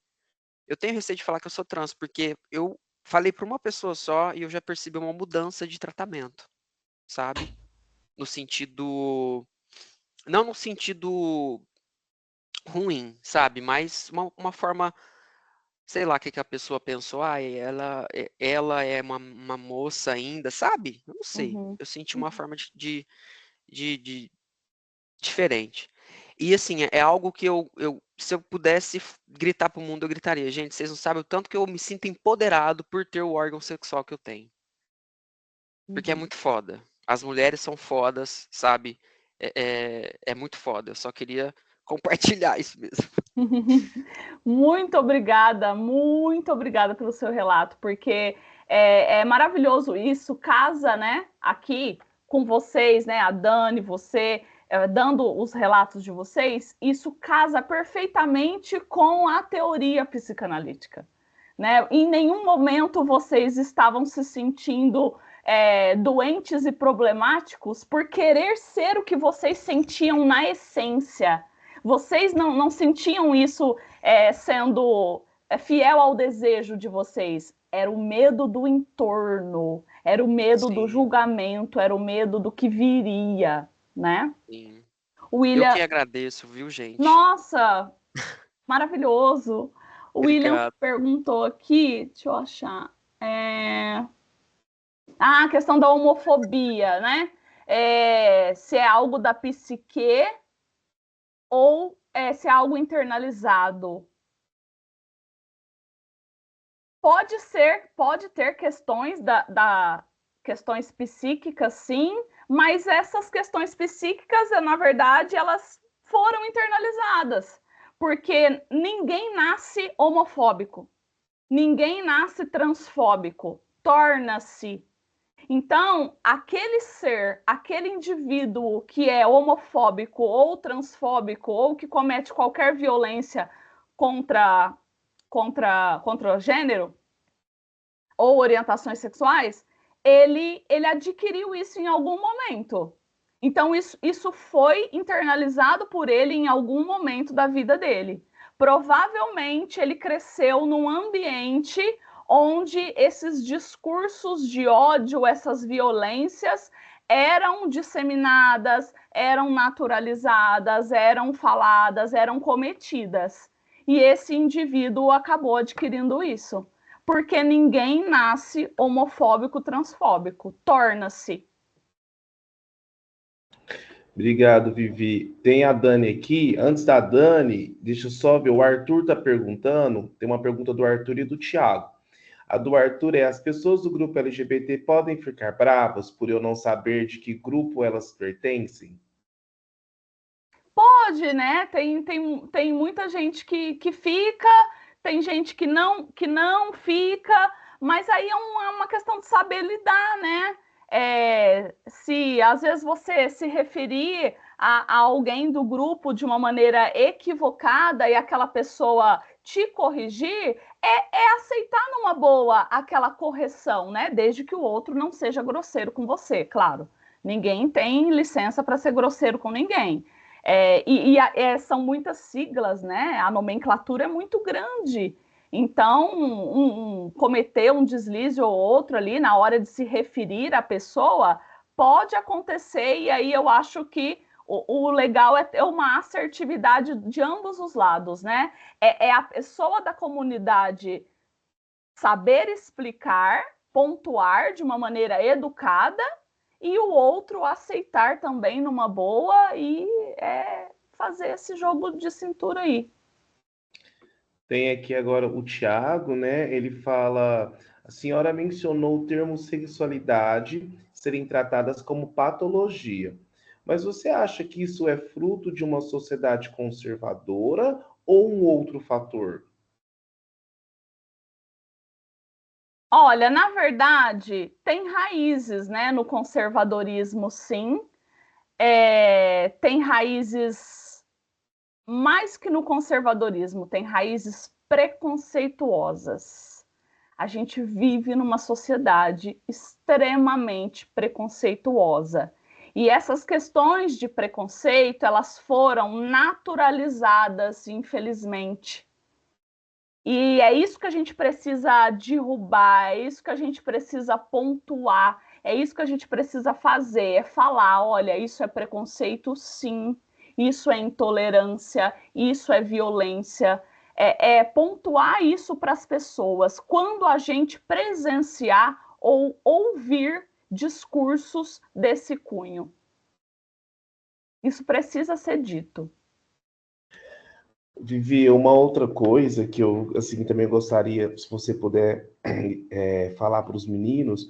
eu tenho receio de falar que eu sou trans, porque eu falei para uma pessoa só e eu já percebi uma mudança de tratamento, sabe? No sentido, não no sentido ruim, sabe? Mas uma forma sei lá o que que a pessoa pensou, ela é uma moça ainda, sabe? Eu não sei. Uhum. Eu senti uma forma de diferente. E assim, é algo que se eu pudesse gritar pro mundo, eu gritaria. Gente, vocês não sabem o tanto que eu me sinto empoderado por ter o órgão sexual que eu tenho. Porque é Uhum. muito foda. As mulheres são fodas, sabe? É muito foda. Eu só queria compartilhar isso mesmo. Muito obrigada pelo seu relato, porque é maravilhoso isso, casa, né, aqui com vocês, né, a Dani, você, dando os relatos de vocês, isso casa perfeitamente com a teoria psicanalítica, né? Em nenhum momento vocês estavam se sentindo doentes e problemáticos por querer ser o que vocês sentiam na essência. Vocês não sentiam isso sendo fiel ao desejo de vocês. Era o medo do entorno, era o medo do Sim, julgamento, era o medo do que viria, né? sim. O Eu William, que agradeço, viu, gente? nossa, maravilhoso. O William Obrigado. perguntou aqui, deixa eu achar. A questão da homofobia, né? Se é algo da psique ou se é algo internalizado. Pode ter questões questões psíquicas, sim, mas essas questões psíquicas, na verdade, elas foram internalizadas, porque ninguém nasce homofóbico, ninguém nasce transfóbico, torna-se. Então, aquele ser, aquele indivíduo que é homofóbico ou transfóbico ou que comete qualquer violência contra contra o gênero ou orientações sexuais, ele adquiriu isso em algum momento. Então, isso foi internalizado por ele em algum momento da vida dele. Provavelmente ele cresceu num ambiente onde esses discursos de ódio, essas violências eram disseminadas, eram naturalizadas, eram faladas, eram cometidas. E esse indivíduo acabou adquirindo isso. Porque ninguém nasce homofóbico, transfóbico. Torna-se. Obrigado, Vivi. Tem a Dani aqui. Antes da Dani, deixa eu só ver. O Arthur está perguntando. Tem uma pergunta do Arthur e do Thiago. A do Arthur é: as pessoas do grupo LGBT podem ficar bravas por eu não saber de que grupo elas pertencem? Pode, né? Tem muita gente que fica, tem gente que não fica, mas aí é uma questão de saber lidar, né? Se às vezes você se referir a alguém do grupo de uma maneira equivocada e aquela pessoa te corrigir, é aceitar numa boa aquela correção, né? Desde que o outro não seja grosseiro com você, claro. Ninguém tem licença para ser grosseiro com ninguém. São muitas siglas, né? A nomenclatura é muito grande. Então, cometer um deslize ou outro ali na hora de se referir à pessoa pode acontecer, e aí eu acho que o legal é ter uma assertividade de ambos os lados, né? É a pessoa da comunidade saber explicar, pontuar de uma maneira educada e o outro aceitar também numa boa e fazer esse jogo de cintura aí. Tem aqui agora o Thiago, né? Ele fala: a senhora mencionou o termo sexualidade serem tratadas como patologia. Mas você acha que isso é fruto de uma sociedade conservadora ou um outro fator? Olha, na verdade, tem raízes, né, no conservadorismo, sim. Tem raízes mais que no conservadorismo, tem raízes preconceituosas. A gente vive numa sociedade extremamente preconceituosa. E essas questões de preconceito, elas foram naturalizadas, infelizmente. E é isso que a gente precisa derrubar, é isso que a gente precisa pontuar, é isso que a gente precisa fazer, é falar, olha, isso é preconceito, sim, isso é intolerância, isso é violência. pontuar isso para as pessoas quando a gente presenciar ou ouvir discursos desse cunho. Isso precisa ser dito. Vivi, uma outra coisa que eu assim também gostaria, se você puder falar para os meninos,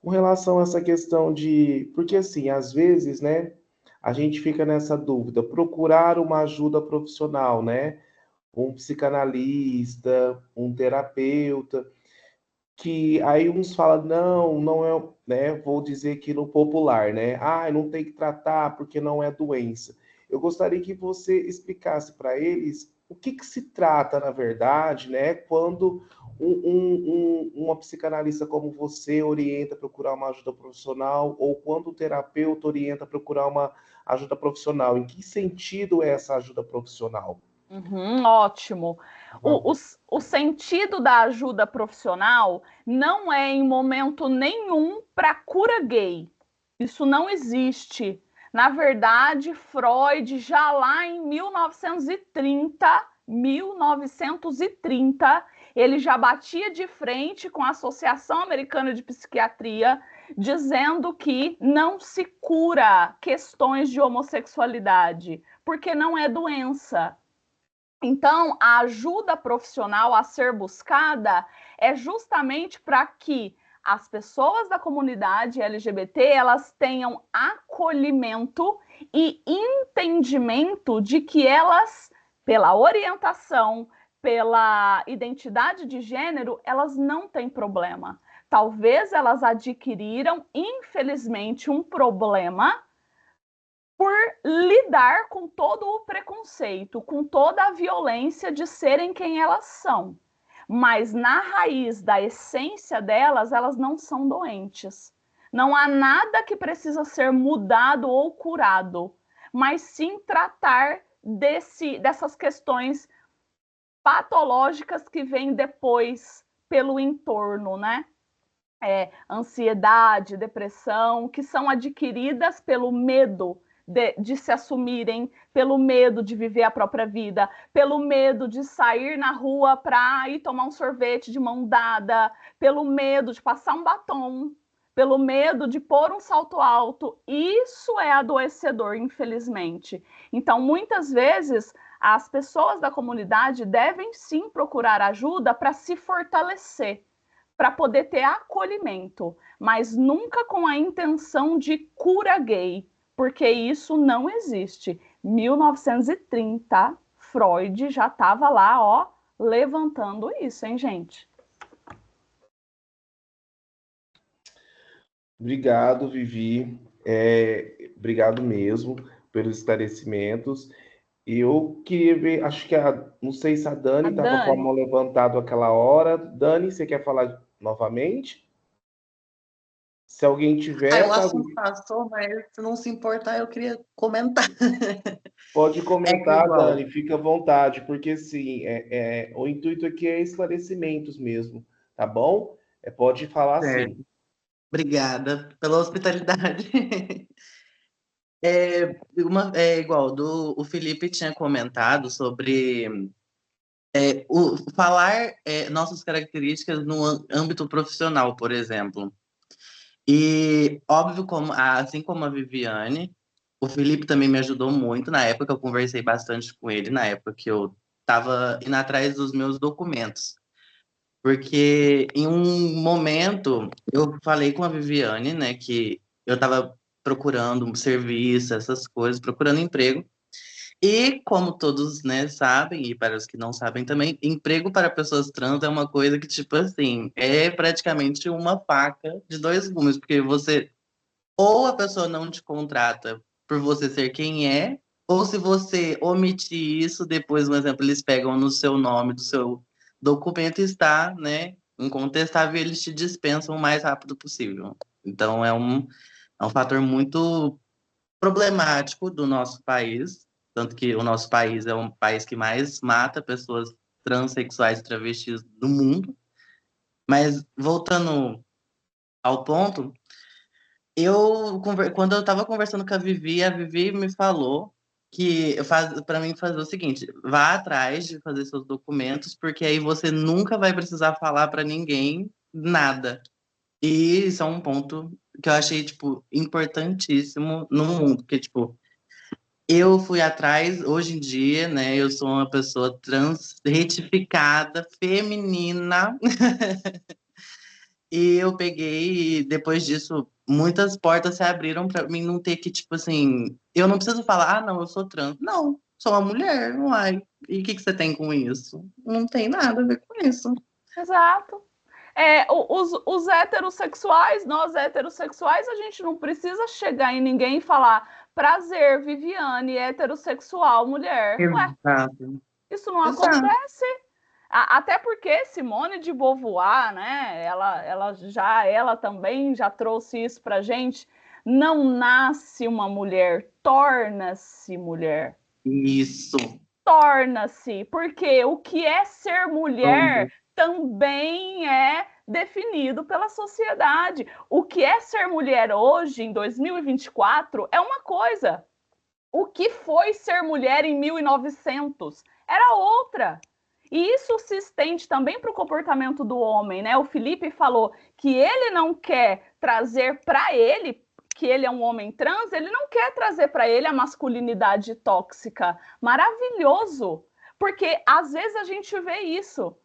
com relação a essa questão de, porque assim, às vezes, né, a gente fica nessa dúvida, procurar uma ajuda profissional, né? Um psicanalista, um terapeuta, que aí uns falam, não, não é, né? Vou dizer aqui no popular, né? Ah, não tem que tratar porque não é doença. Eu gostaria que você explicasse para eles o que que se trata, na verdade, né? Quando uma psicanalista como você orienta a procurar uma ajuda profissional, ou quando o terapeuta orienta a procurar uma ajuda profissional. Em que sentido é essa ajuda profissional? Ótimo. Por favor. O sentido da ajuda profissional não é em momento nenhum para cura gay. Isso não existe. Na verdade, Freud, já lá em 1930, ele já batia de frente com a Associação Americana de Psiquiatria, dizendo que não se cura questões de homossexualidade, porque não é doença. Então, a ajuda profissional a ser buscada é justamente para que as pessoas da comunidade LGBT elas tenham acolhimento e entendimento de que elas, pela orientação, pela identidade de gênero, elas não têm problema. Talvez elas adquiriram, infelizmente, um problema por lidar com todo o preconceito, com toda a violência de serem quem elas são. Mas na raiz da essência delas, elas não são doentes. Não há nada que precisa ser mudado ou curado, mas sim tratar dessas questões patológicas que vêm depois pelo entorno, né? Ansiedade, depressão, que são adquiridas pelo medo de se assumirem, pelo medo de viver a própria vida, pelo medo de sair na rua para ir tomar um sorvete de mão dada, pelo medo de passar um batom, pelo medo de pôr um salto alto. Isso é adoecedor, infelizmente. Então, muitas vezes, as pessoas da comunidade devem sim procurar ajuda para se fortalecer, para poder ter acolhimento, mas nunca com a intenção de cura gay, porque isso não existe. 1930, Freud já estava lá, ó, levantando isso, hein, gente? Obrigado, Vivi. Obrigado mesmo pelos esclarecimentos. Eu queria ver, acho que não sei se a Dani A estava com a Dani, mão levantada aquela hora. Dani, você quer falar novamente? Se alguém tiver, O tá, assunto passou, mas se não se importar, eu queria comentar. pode É que comentar, igual. Dani, fica à vontade, porque sim, o intuito aqui é esclarecimentos mesmo, tá bom? Pode falar sim. Certo. Obrigada pela hospitalidade. É igual, o Felipe tinha comentado sobre falar nossas características no âmbito profissional, por exemplo. E óbvio, assim como a Viviane, o Felipe também me ajudou muito na época, eu conversei bastante com ele na época que eu estava indo atrás dos meus documentos. Porque em um momento eu falei com a Viviane, né, que eu estava procurando um serviço, essas coisas, procurando emprego. E como todos, né, sabem, e para os que não sabem também, emprego para pessoas trans é uma coisa que, tipo assim, é praticamente uma faca de dois gumes, porque você, ou a pessoa não te contrata por você ser quem é, ou se você omitir isso, depois, por exemplo, eles pegam no seu nome, do seu documento está, né, incontestável, e eles te dispensam o mais rápido possível. Então, é um fator muito problemático do nosso país, tanto que o nosso país é um país que mais mata pessoas transexuais e travestis do mundo. Mas voltando ao ponto, quando eu estava conversando com a Vivi me falou que faz para mim fazer o seguinte: vá atrás de fazer seus documentos, porque aí você nunca vai precisar falar para ninguém nada. E isso é um ponto que eu achei, tipo, importantíssimo no mundo, porque, tipo, eu fui atrás, hoje em dia, né, eu sou uma pessoa trans retificada, feminina, e eu peguei, e depois disso, muitas portas se abriram para mim não ter que, tipo assim, eu não preciso falar, ah, não, eu sou trans. Não, sou uma mulher, uai. E o que que você tem com isso? Não tem nada a ver com isso. Exato. Os heterossexuais, nós heterossexuais, a gente não precisa chegar em ninguém e falar prazer, Viviane, heterossexual, mulher. Ué, Exato. isso não Exato. acontece. Até porque Simone de Beauvoir, né? Ela também já trouxe isso pra gente. Não nasce uma mulher, torna-se mulher. Isso. Torna-se, porque o que é ser mulher Tudo. também é definido pela sociedade. O que é ser mulher hoje, em 2024, é uma coisa. O que foi ser mulher em 1900 era outra. E isso se estende também para o comportamento do homem, né? O Felipe falou que ele não quer trazer para ele, que ele é um homem trans, ele não quer trazer para ele a masculinidade tóxica. Maravilhoso! Porque às vezes a gente vê isso.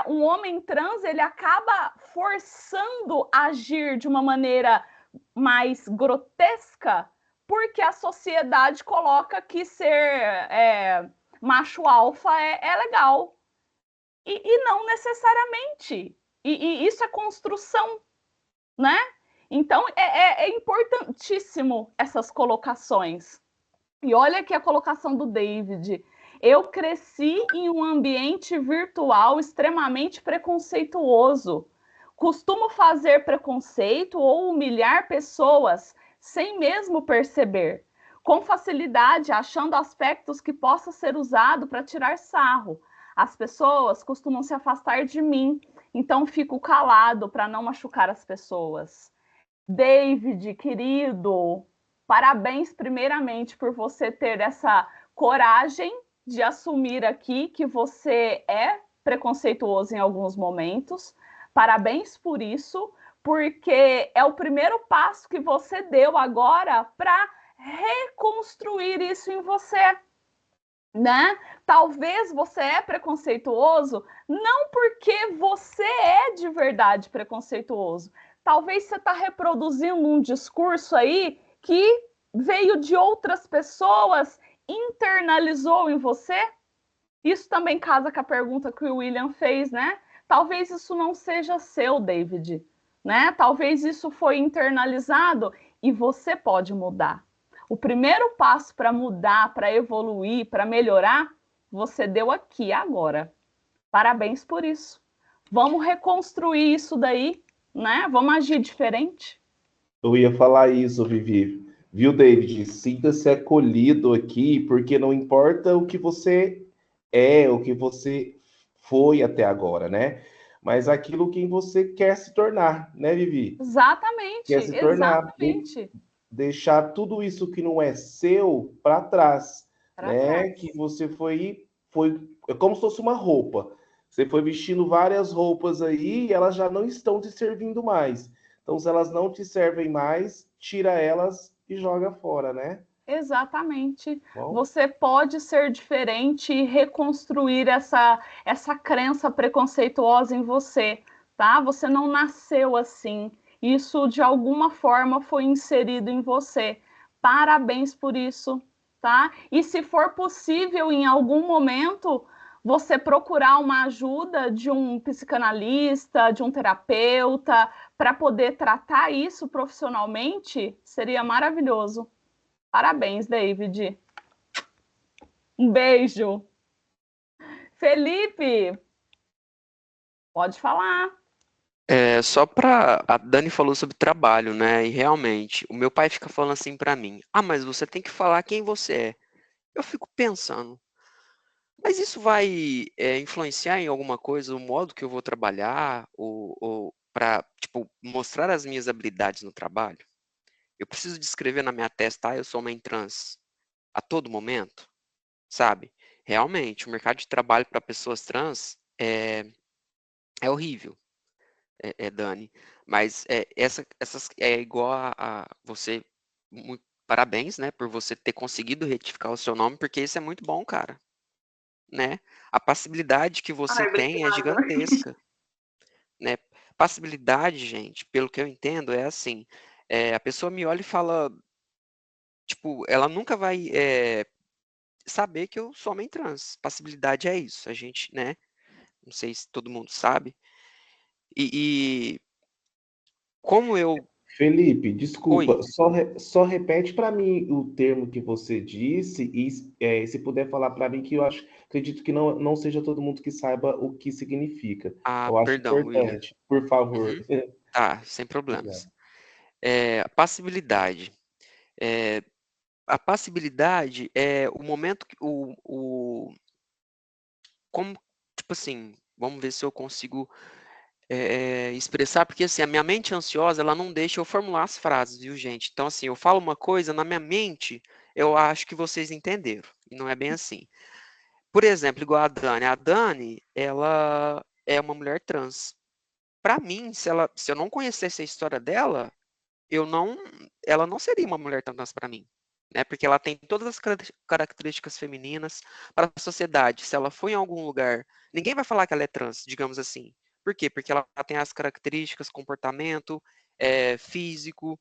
Um homem trans, ele acaba forçando a agir de uma maneira mais grotesca, porque a sociedade coloca que ser macho alfa é legal. E não necessariamente. E isso é construção, né? Então é importantíssimo essas colocações. E olha aqui a colocação do David. Eu cresci em um ambiente virtual extremamente preconceituoso. Costumo fazer preconceito ou humilhar pessoas sem mesmo perceber, com facilidade, achando aspectos que possa ser usado para tirar sarro. As pessoas costumam se afastar de mim, então fico calado para não machucar as pessoas. David, querido, parabéns primeiramente por você ter essa coragem de assumir aqui que você é preconceituoso em alguns momentos. Parabéns por isso, porque é o primeiro passo que você deu agora para reconstruir isso em você, né? Talvez você é preconceituoso não porque você é de verdade preconceituoso. Talvez você está reproduzindo um discurso aí que veio de outras pessoas, internalizou em você. Isso também casa com a pergunta que o William fez, né? Talvez isso não seja seu, David, né? Talvez isso foi internalizado e você pode mudar. O primeiro passo para mudar, para evoluir, para melhorar, você deu aqui agora. Parabéns por isso. Vamos reconstruir isso daí, né? Vamos agir diferente. Eu ia falar isso, Vivi. Viu, David? Sinta-se acolhido aqui, porque não importa o que você é, o que você foi até agora, né? Mas aquilo que você quer se tornar, né, Vivi? Exatamente, Quer se tornar, exatamente. deixar tudo isso que não é seu para trás, Para né? trás. Que você foi, é como se fosse uma roupa. Você foi vestindo várias roupas aí e elas já não estão te servindo mais. Então, se elas não te servem mais, tira elas e joga fora, né? Exatamente. Bom, Você pode ser diferente e reconstruir essa crença preconceituosa em você, tá? Você não nasceu assim. Isso de alguma forma foi inserido em você. Parabéns por isso, tá? E se for possível em algum momento você procurar uma ajuda de um psicanalista, de um terapeuta, para poder tratar isso profissionalmente, seria maravilhoso. Parabéns, David. Um beijo. Felipe, pode falar. Só pra. A Dani falou sobre trabalho, né? E realmente, o meu pai fica falando assim pra mim: Ah, mas você tem que falar quem você é. Eu fico pensando, mas isso vai influenciar em alguma coisa o modo que eu vou trabalhar, ou para, tipo, mostrar as minhas habilidades no trabalho? Eu preciso descrever na minha testa, eu sou homem trans. a todo momento, sabe? Realmente, o mercado de trabalho para pessoas trans é horrível, Dani. Mas essas é igual a você. Parabéns, né, por você ter conseguido retificar o seu nome, porque isso é muito bom, cara, né? A passibilidade que você Ai, tem é obrigada. gigantesca, né? Passibilidade, gente, pelo que eu entendo, é assim, a pessoa me olha e fala, tipo, ela nunca vai saber que eu sou homem trans. Passibilidade é isso, a gente, né? Não sei se todo mundo sabe. E como eu. Felipe, Oi. desculpa, só repete para mim o termo que você disse e se puder falar para mim que acredito que não seja todo mundo que saiba o que significa. Ah, Eu acho perdão, William. importante, por favor. Uhum. Tá, sem Obrigado. problemas. Passibilidade. É, a passibilidade é o momento que como, tipo assim, vamos ver se eu consigo expressar, porque assim, a minha mente ansiosa, ela não deixa eu formular as frases, viu, gente? Então, assim, eu falo uma coisa, na minha mente, eu acho que vocês entenderam, e não é bem assim. Por exemplo, igual a Dani. A Dani, ela é uma mulher trans. Para mim, se eu não conhecesse a história dela, eu não, ela não seria uma mulher trans para mim, né? Porque ela tem todas as características femininas para a sociedade. Se ela for em algum lugar, ninguém vai falar que ela é trans, digamos assim. Por quê? Porque ela tem as características, comportamento, físico.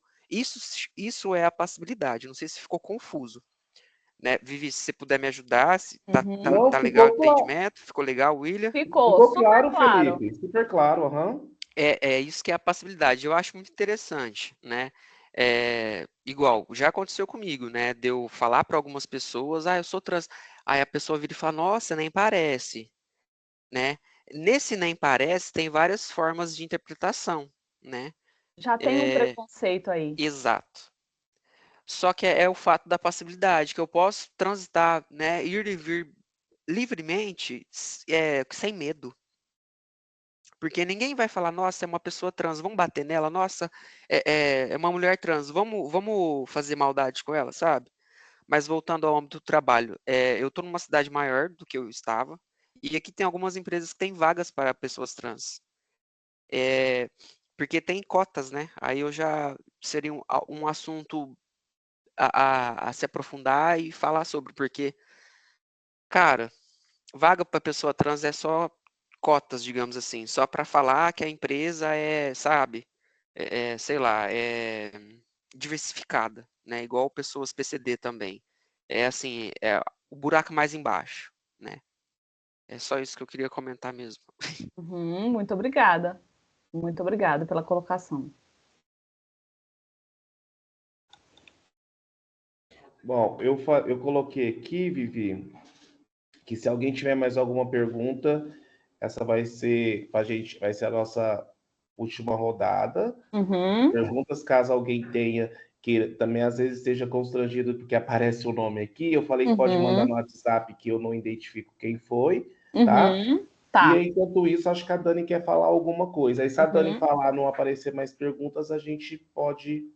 Isso é a passibilidade. Não sei se ficou confuso, né? Vivi, se você puder me ajudar, se Uhum. Não, tá legal o ficou claro, entendimento, ficou legal, William? Ficou ficou super claro, claro. Felipe, super claro, aham. É isso que é a passibilidade. Eu acho muito interessante, né? Igual, já aconteceu comigo, né? De eu falar para algumas pessoas, eu sou trans. Aí a pessoa vira e fala, nossa, nem parece, né? Nesse nem parece tem várias formas de interpretação, né? Já tem um É, preconceito aí. exato. Só que é o fato da passibilidade, que eu posso transitar, né? Ir e vir livremente, sem medo. Porque ninguém vai falar, nossa, é uma pessoa trans, vamos bater nela, nossa, é uma mulher trans, vamos fazer maldade com ela, sabe? Mas voltando ao âmbito do trabalho, eu estou numa cidade maior do que eu estava, e aqui tem algumas empresas que têm vagas para pessoas trans. É, porque tem cotas, né? Aí eu já seria um assunto a se aprofundar e falar sobre, porque, cara, vaga para pessoa trans é só cotas, digamos assim, só para falar que a empresa sabe, sei lá, diversificada, né? Igual pessoas PCD também. É assim, o buraco mais embaixo, né? É só isso que eu queria comentar mesmo. Uhum, muito obrigada. Muito obrigada pela colocação. Bom, eu coloquei aqui, Vivi, que se alguém tiver mais alguma pergunta, essa vai ser a nossa última rodada. Uhum, Perguntas, caso alguém tenha, que também às vezes esteja constrangido porque aparece o nome aqui. Eu falei que pode mandar uhum, no WhatsApp que eu não identifico quem foi, tá? uhum. E Tá. aí, enquanto isso, acho que a Dani quer falar alguma coisa. Aí, se a Dani Uhum, falar, não aparecer mais perguntas, a gente pode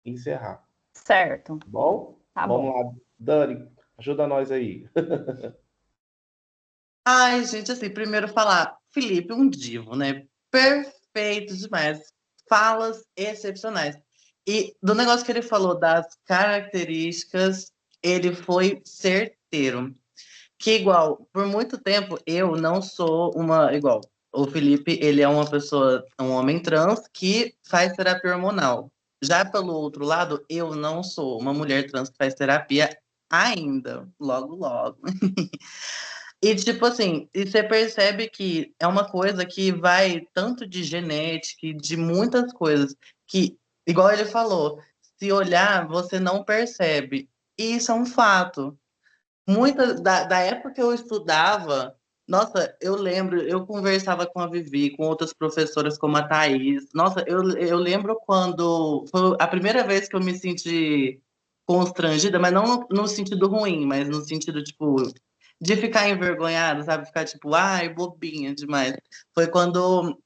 encerrar. Tá certo. bom? Tá Vamos bom. lá, Dani, ajuda nós aí. Ai, gente, assim, primeiro falar, Felipe, um divo, né? Perfeito demais. Falas excepcionais. E do negócio que ele falou das características, ele foi certeiro. Que igual, por muito tempo, eu não sou uma igual. O Felipe, ele é uma pessoa, um homem trans que faz terapia hormonal. Já pelo outro lado, eu não sou uma mulher trans que faz terapia ainda, logo, logo. E tipo assim, e você percebe que é uma coisa que vai tanto de genética e de muitas coisas que, igual ele falou, se olhar, você não percebe. E isso é um fato. Muita da época que eu estudava, nossa, eu lembro, eu conversava com a Vivi, com outras professoras como a Thaís. Nossa, eu lembro quando foi a primeira vez que eu me senti constrangida, mas não no sentido ruim, mas no sentido, tipo, de ficar envergonhada, sabe? Ficar tipo, ai, bobinha demais. Foi quando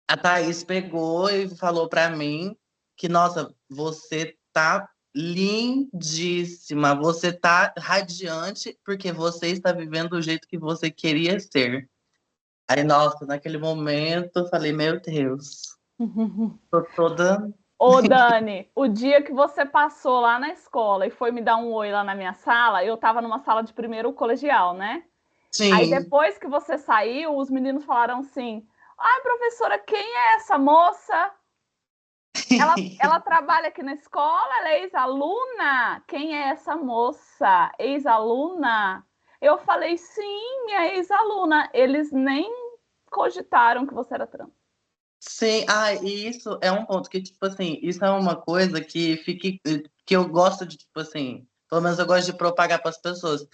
a Thaís pegou e falou pra mim que, nossa, você tá lindíssima. Você tá radiante porque você está vivendo o jeito que você queria ser. Aí, nossa, naquele momento eu falei, meu Deus, tô toda. Ô, Dani, o dia que você passou lá na escola e foi me dar um oi lá na minha sala, eu tava numa sala de primeiro colegial, né? Aí Sim. depois que você saiu, os meninos falaram assim: ai, professora, quem é essa moça? Ela trabalha aqui na escola, ela é ex-aluna? Quem é essa moça? Ex-aluna? Eu falei, sim, é ex-aluna. Eles nem cogitaram que você era trans. Sim, e isso é um ponto que, tipo assim, isso é uma coisa que fique, que eu gosto de, tipo assim, pelo menos eu gosto de propagar para as pessoas.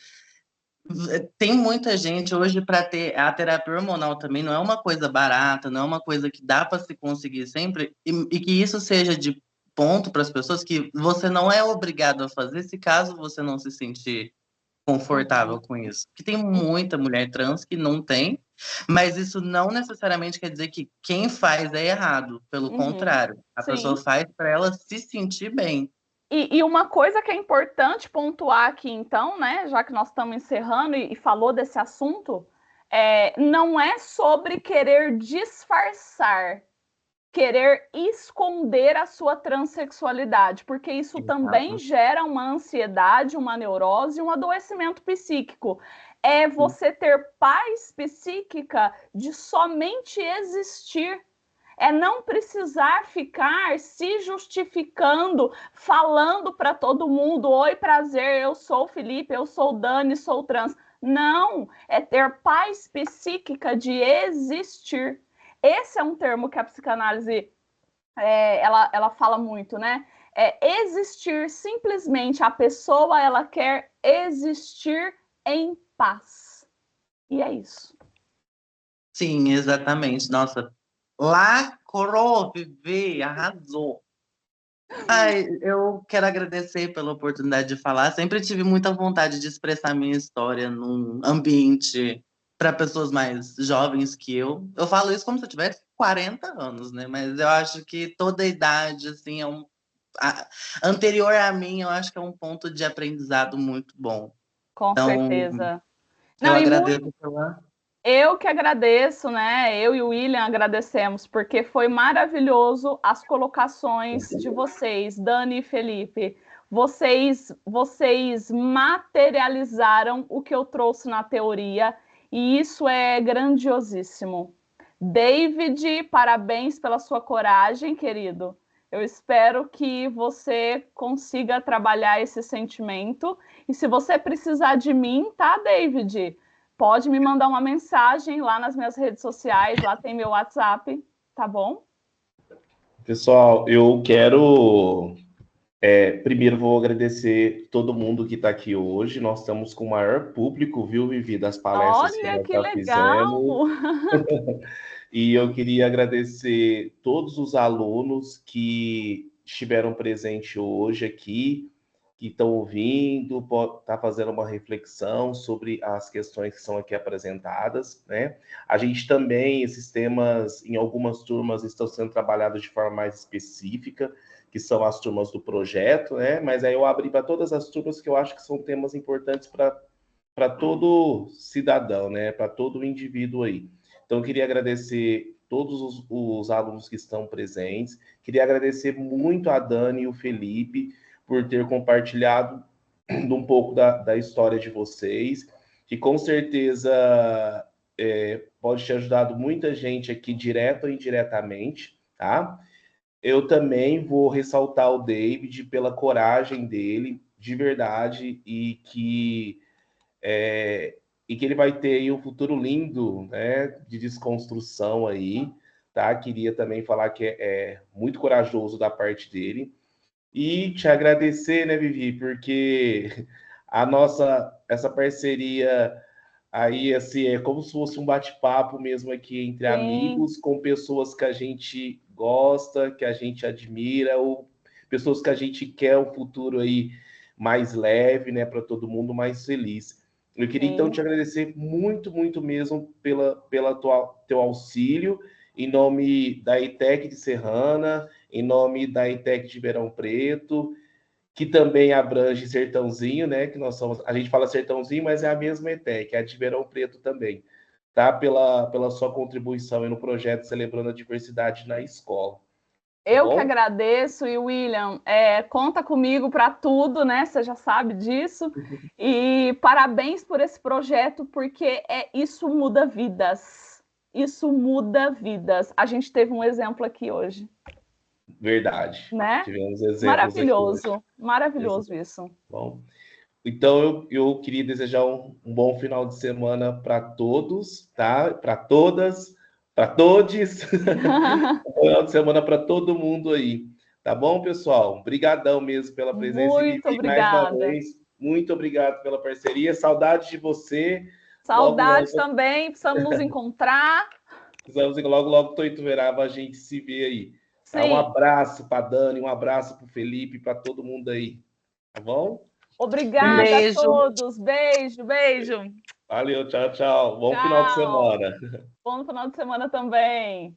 Tem muita gente hoje para ter a terapia hormonal também, não é uma coisa barata, não é uma coisa que dá para se conseguir sempre, e que isso seja de ponto para as pessoas que você não é obrigado a fazer se caso você não se sentir confortável Uhum, com isso. Que tem muita mulher trans que não tem, mas isso não necessariamente quer dizer que quem faz é errado. Pelo uhum. contrário, a pessoa Sim. faz para ela se sentir bem. E uma coisa que é importante pontuar aqui, então, né, já que nós estamos encerrando e falou desse assunto, não é sobre querer disfarçar, querer esconder a sua transexualidade, porque isso também Exato. gera uma ansiedade, uma neurose, um adoecimento psíquico. É você ter paz psíquica de somente existir. É não precisar ficar se justificando, falando para todo mundo: oi, prazer, eu sou o Felipe, eu sou o Dani, sou trans. Não, é ter paz psíquica de existir. Esse é um termo que a psicanálise ela fala muito, né? Existir simplesmente, a pessoa ela quer existir em paz. E é isso. Sim, exatamente. Nossa, lacrou, Vivi, arrasou. Ai, eu quero agradecer pela oportunidade de falar. Sempre tive muita vontade de expressar minha história num ambiente para pessoas mais jovens que eu. Eu falo isso como se eu tivesse 40 anos, né? Mas eu acho que toda idade, assim, anterior a mim, eu acho que é um ponto de aprendizado muito bom. Com Então, certeza. eu Não, e muito agradeço pela. eu que agradeço, né? Eu e o William agradecemos, porque foi maravilhoso as colocações de vocês, Dani e Felipe. Vocês materializaram o que eu trouxe na teoria, e isso é grandiosíssimo. David, parabéns pela sua coragem, querido. Eu espero que você consiga trabalhar esse sentimento. E se você precisar de mim, tá, David? Pode me mandar uma mensagem lá nas minhas redes sociais, lá tem meu WhatsApp, tá bom? Pessoal, eu quero. Primeiro, vou agradecer todo mundo que está aqui hoje. Nós estamos com o maior público, viu, Vivi, das palestras que Olha nós que já legal! fizemos. E eu queria agradecer todos os alunos que estiveram presentes hoje aqui, que estão ouvindo, tá fazendo uma reflexão sobre as questões que são aqui apresentadas, né? A gente também, esses temas, em algumas turmas, estão sendo trabalhados de forma mais específica, que são as turmas do projeto, né? Mas aí eu abri para todas as turmas que eu acho que são temas importantes para todo cidadão, né? Para todo indivíduo aí. Então, eu queria agradecer todos os alunos que estão presentes. Queria agradecer muito a Dani e o Felipe por ter compartilhado um pouco da história de vocês, que com certeza pode ter ajudado muita gente aqui, direto ou indiretamente, tá? Eu também vou ressaltar o David pela coragem dele, de verdade, e que ele vai ter aí um futuro lindo, né, de desconstrução aí, tá? Queria também falar que é muito corajoso da parte dele. E te agradecer, né, Vivi, porque essa parceria aí, assim, é como se fosse um bate-papo mesmo aqui entre Sim, amigos, com pessoas que a gente gosta, que a gente admira, ou pessoas que a gente quer um futuro aí mais leve, né, para todo mundo mais feliz. Eu queria então te sim. agradecer muito, muito mesmo pela teu auxílio, em nome da ITEC de Serrana, em nome da ITEC de Ribeirão Preto, que também abrange Sertãozinho, né? Que nós somos, a gente fala Sertãozinho, mas é a mesma ETEC, é a de Ribeirão Preto também, tá? Pela sua contribuição aí no projeto Celebrando a Diversidade na Escola. Eu que bom? agradeço, e William, conta comigo para tudo, né? Você já sabe disso. E parabéns por esse projeto, porque isso muda vidas. Isso muda vidas. A gente teve um exemplo aqui hoje, Verdade. né? Tivemos exemplos aqui hoje. Maravilhoso, maravilhoso isso. Bom, então eu queria desejar um bom final de semana para todos, tá? Para todas, para todes. Um final de semana para todo mundo aí. Tá bom, pessoal? Obrigadão mesmo pela presença. E Muito Vivi, mais uma obrigada. vez, muito obrigado pela parceria. Saudade de você. Saudades Logo, também, precisamos nos encontrar. logo, tô em Ituverava, a gente se vê aí. Tá? Um Sim. abraço para Dani, um abraço para o Felipe, para todo mundo aí. Tá bom? Obrigada a beijo. todos. Beijo, beijo. Valeu, tchau, tchau. Bom final de Tchau. semana. Bom final de semana também.